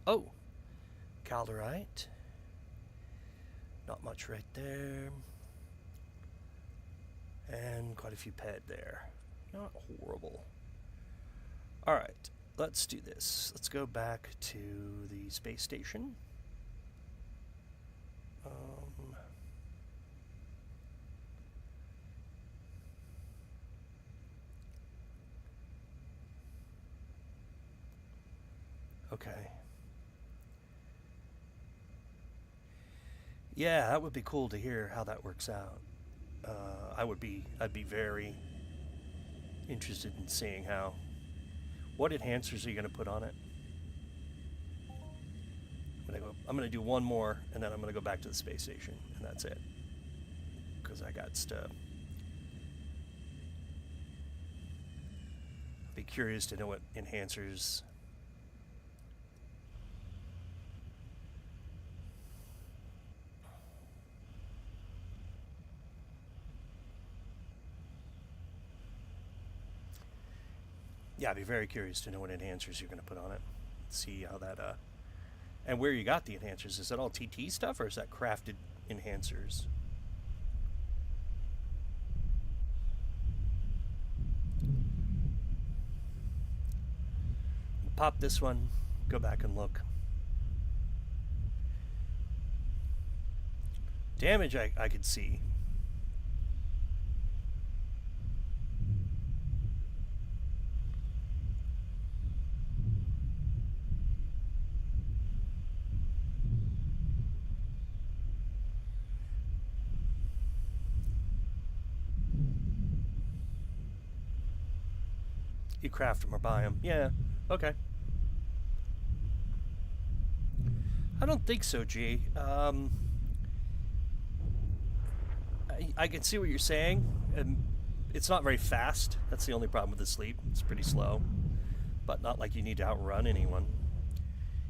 Oh, calderite. Not much right there. And quite a few ped there. Not horrible. Alright, let's do this. Let's go back to the space station. Okay. Yeah, that would be cool to hear how that works out. I'd be very interested in seeing how. What enhancers are you going to put on it? I'm gonna do one more, and then I'm gonna go back to the space station, and that's it. Because I got stuff. I'd be curious to know what enhancers. Yeah, I'd be very curious to know what enhancers you're gonna put on it. See how that and where you got the enhancers. Is that all TT stuff, or is that crafted enhancers? Pop this one, go back and look. Damage I could see. You craft them or buy them. Yeah, okay. I don't think so, G. I can see what you're saying, and it's not very fast. That's the only problem with the sleep. It's pretty slow, but not like you need to outrun anyone.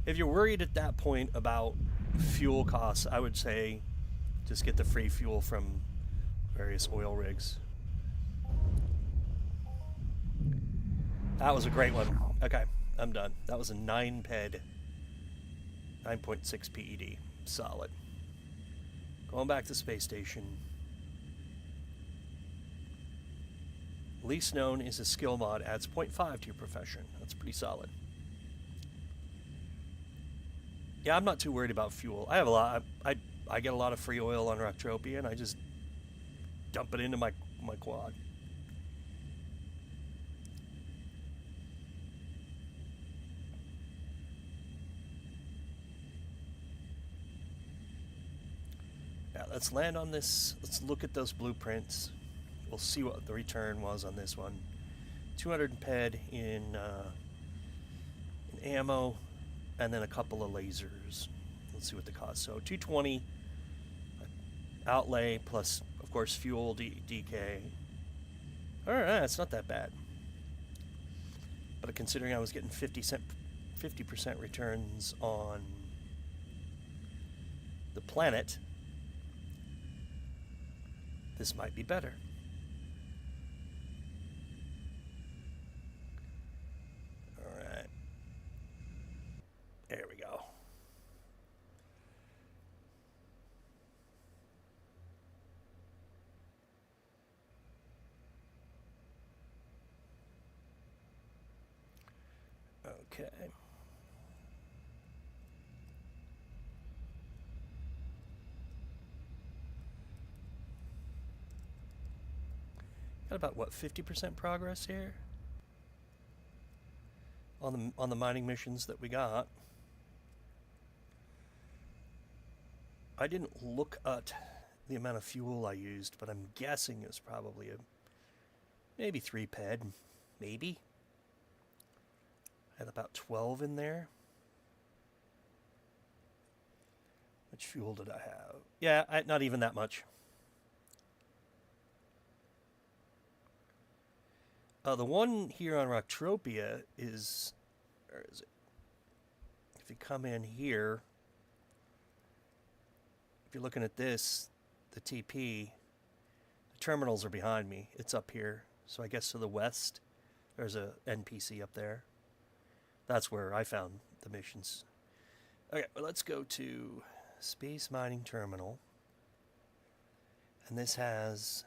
If you're worried at that point about fuel costs, I would say just get the free fuel from various oil rigs. That was a great one. Okay, I'm done. That was a 9 ped, 9.6 PED. Solid. Going back to the space station. Least known is a skill mod, adds 0.5 to your profession. That's pretty solid. Yeah, I'm not too worried about fuel. I have a lot. I get a lot of free oil on Entropia, and I just dump it into my quad. Yeah, let's land on this. Let's look at those blueprints. We'll see what the return was on this one. 200 ped in ammo, and then a couple of lasers. Let's see what the cost. So 220 outlay plus, of course, fuel, DK. All right, it's not that bad. But considering I was getting 50% returns on the planet, this might be better. There we go. Okay. Got about what, 50% progress here on the mining missions that we got. I didn't look at the amount of fuel I used, but I'm guessing it's probably maybe 3 ped, maybe. I had about 12 in there. Which fuel did I have? Yeah, not even that much. The one here on Entropia is, where is it? If you come in here, if you're looking at this, the TP, the terminals are behind me. It's up here. So I guess to the west, there's a NPC up there. That's where I found the missions. Okay, well, let's go to Space Mining Terminal. And this has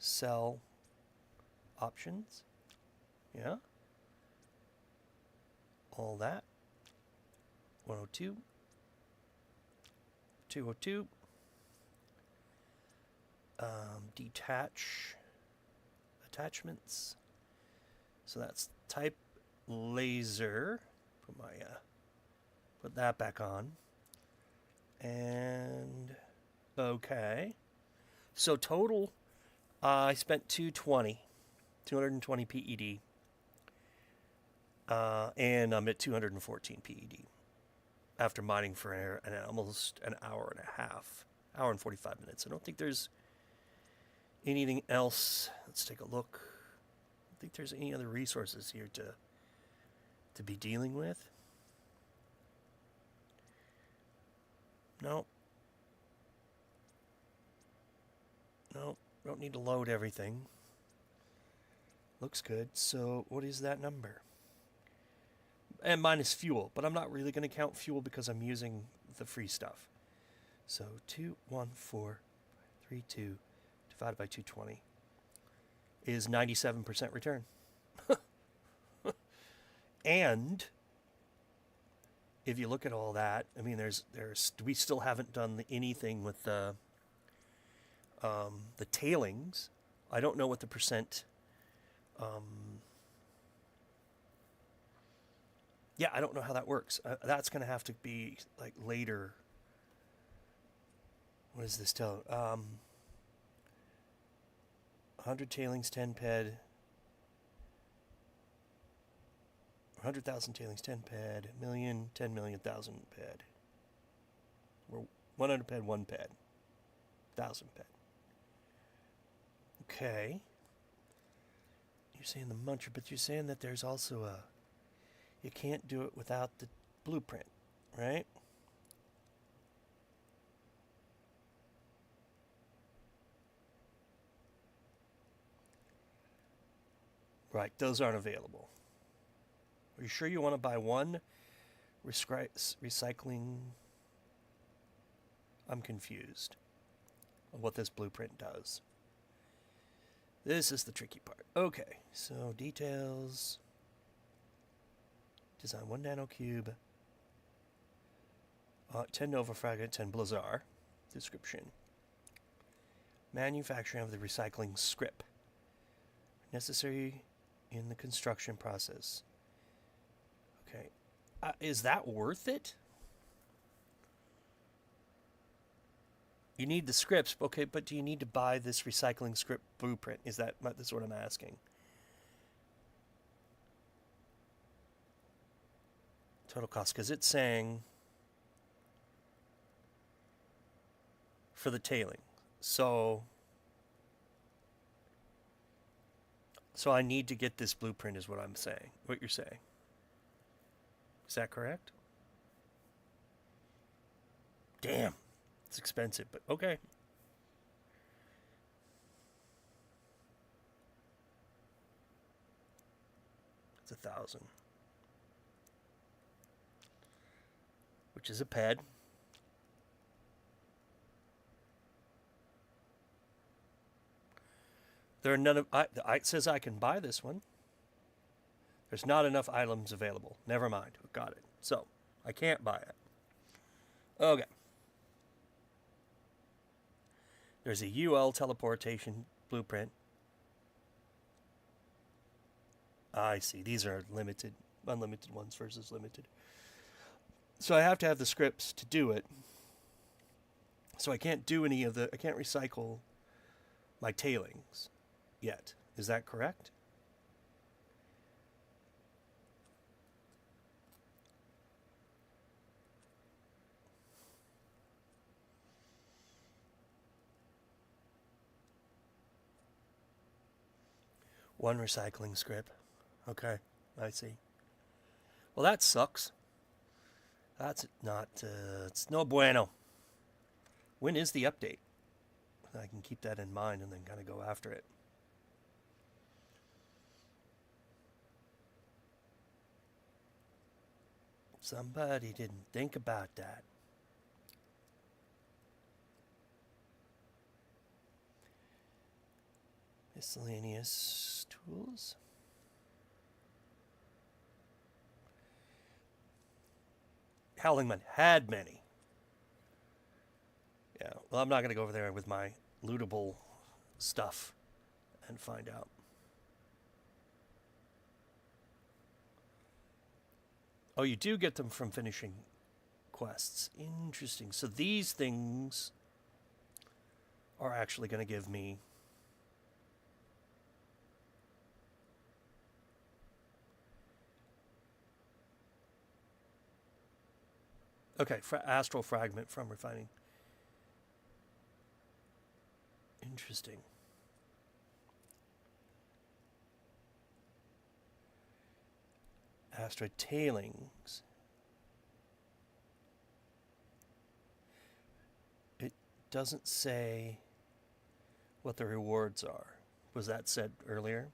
cell options. Yeah. All that. 102. 202. Detach attachments. So that's type laser. Put that back on. And okay. So total, I spent 220 PED. And I'm at 214 PED after mining for almost an hour and a half, hour and 45 minutes. I don't think there's anything else. Let's take a look. I don't think there's any other resources here to be dealing with. No. No, don't need to load everything. Looks good. So what is that number? And minus fuel, but I'm not really going to count fuel because I'm using the free stuff. So 21432 divided by 220 is 97% return. And if you look at all that, I mean, we still haven't done anything with the tailings. I don't know what the percent. Yeah, I don't know how that works. That's going to have to be like later. What does this tell? 100 tailings, 10 ped. 100,000 tailings, 10 ped. Million, 10 million, 1,000 ped. We're 100 ped, 1 ped. 1,000 ped. Okay. You're saying the muncher, but you're saying that there's also you can't do it without the blueprint, right? Right, those aren't available. Are you sure you want to buy one recycling? I'm confused on what this blueprint does. This is the tricky part. Okay, so details. Design 1 nanocube. 10 Nova Fragment, 10 Blazar. Description. Manufacturing of the recycling script. Necessary in the construction process. Okay. Is that worth it? You need the scripts, okay, but do you need to buy this recycling script blueprint? That's what I'm asking. Total cost, because it's saying for the tailing. So I need to get this blueprint is what I'm saying. What you're saying. Is that correct? Damn. It's expensive, but okay. It's 1,000. Which is a ped. There are none of. It says I can buy this one. There's not enough items available. Never mind. Got it. So I can't buy it. Okay. There's a UL teleportation blueprint. I see. These are limited, unlimited ones versus limited. So I have to have the scripts to do it. So I can't do I can't recycle my tailings yet. Is that correct? One recycling script. Okay, I see. Well, that sucks. That's not, it's no bueno. When is the update? I can keep that in mind and then kind of go after it. Somebody didn't think about that. Miscellaneous tools. Howling Man had many. Yeah, well, I'm not going to go over there with my lootable stuff and find out. Oh, you do get them from finishing quests. Interesting. So these things are actually going to give me... Okay, astral fragment from refining. Interesting. Asteroid tailings. It doesn't say what the rewards are. Was that said earlier?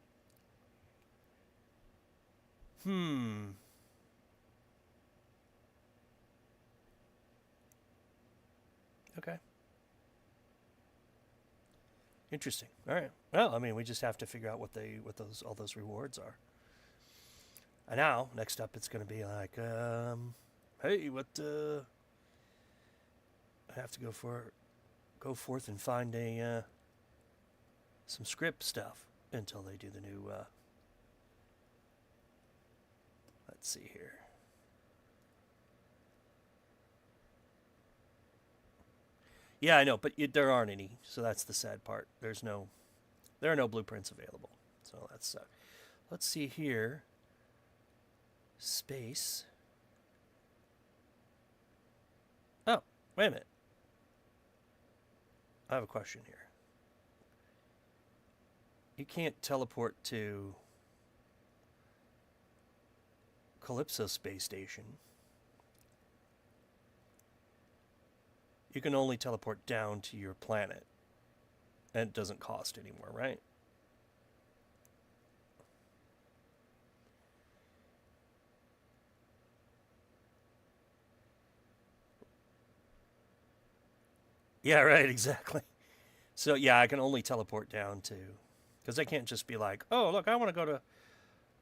Okay. Interesting. All right. Well, I mean, we just have to figure out what all those rewards are. And now, next up, it's going to be like, hey, what? I have to go forth and find some script stuff until they do the new. Let's see here. Yeah, I know, but there aren't any, so that's the sad part. There are no blueprints available, so that's. Let's see here. Space. Oh, wait a minute. I have a question here. You can't teleport to Calypso Space Station. You can only teleport down to your planet. And it doesn't cost anymore, right? Yeah, right, exactly. So, yeah, I can only teleport down to... Because I can't just be like, oh, look, I want to go to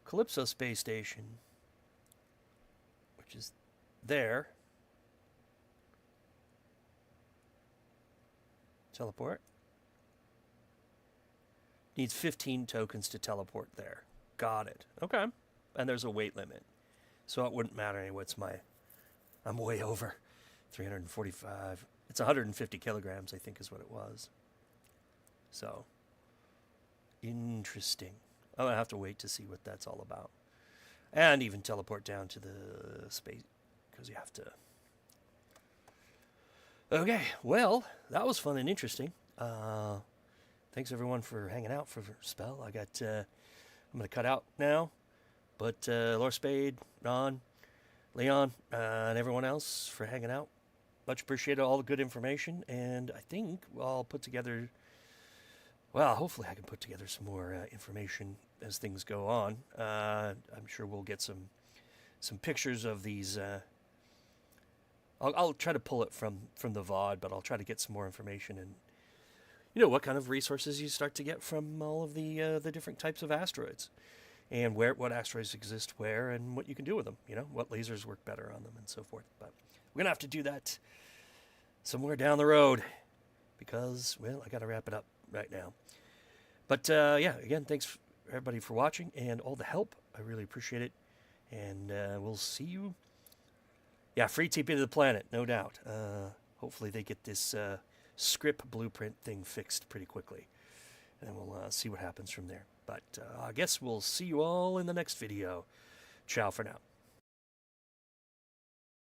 Calypso Space Station. Which is there. Teleport. Needs 15 tokens to teleport there. Got it. Okay. And there's a weight limit. So it wouldn't matter anyway. I'm way over 345. It's 150 kilograms, I think is what it was. So, interesting. I'm going to have to wait to see what that's all about. And even teleport down to the space, because you have to... Okay, well, that was fun and interesting. Thanks everyone for hanging out for a spell. I'm going to cut out now. But Lord Spade, Ron, Leon, and everyone else for hanging out. Much appreciated, all the good information. And I think I'll put together... Well, hopefully I can put together some more information as things go on. I'm sure we'll get some pictures of these... I'll try to pull it from the VOD, but I'll try to get some more information and what kind of resources you start to get from all of the different types of asteroids, and what asteroids exist where, and what you can do with them. What lasers work better on them, and so forth. But we're gonna have to do that somewhere down the road because I got to wrap it up right now. But yeah, again, thanks everybody for watching and all the help. I really appreciate it, and we'll see you. Yeah, free TP to the planet, no doubt. Hopefully they get this script blueprint thing fixed pretty quickly. And then we'll see what happens from there. But I guess we'll see you all in the next video. Ciao for now.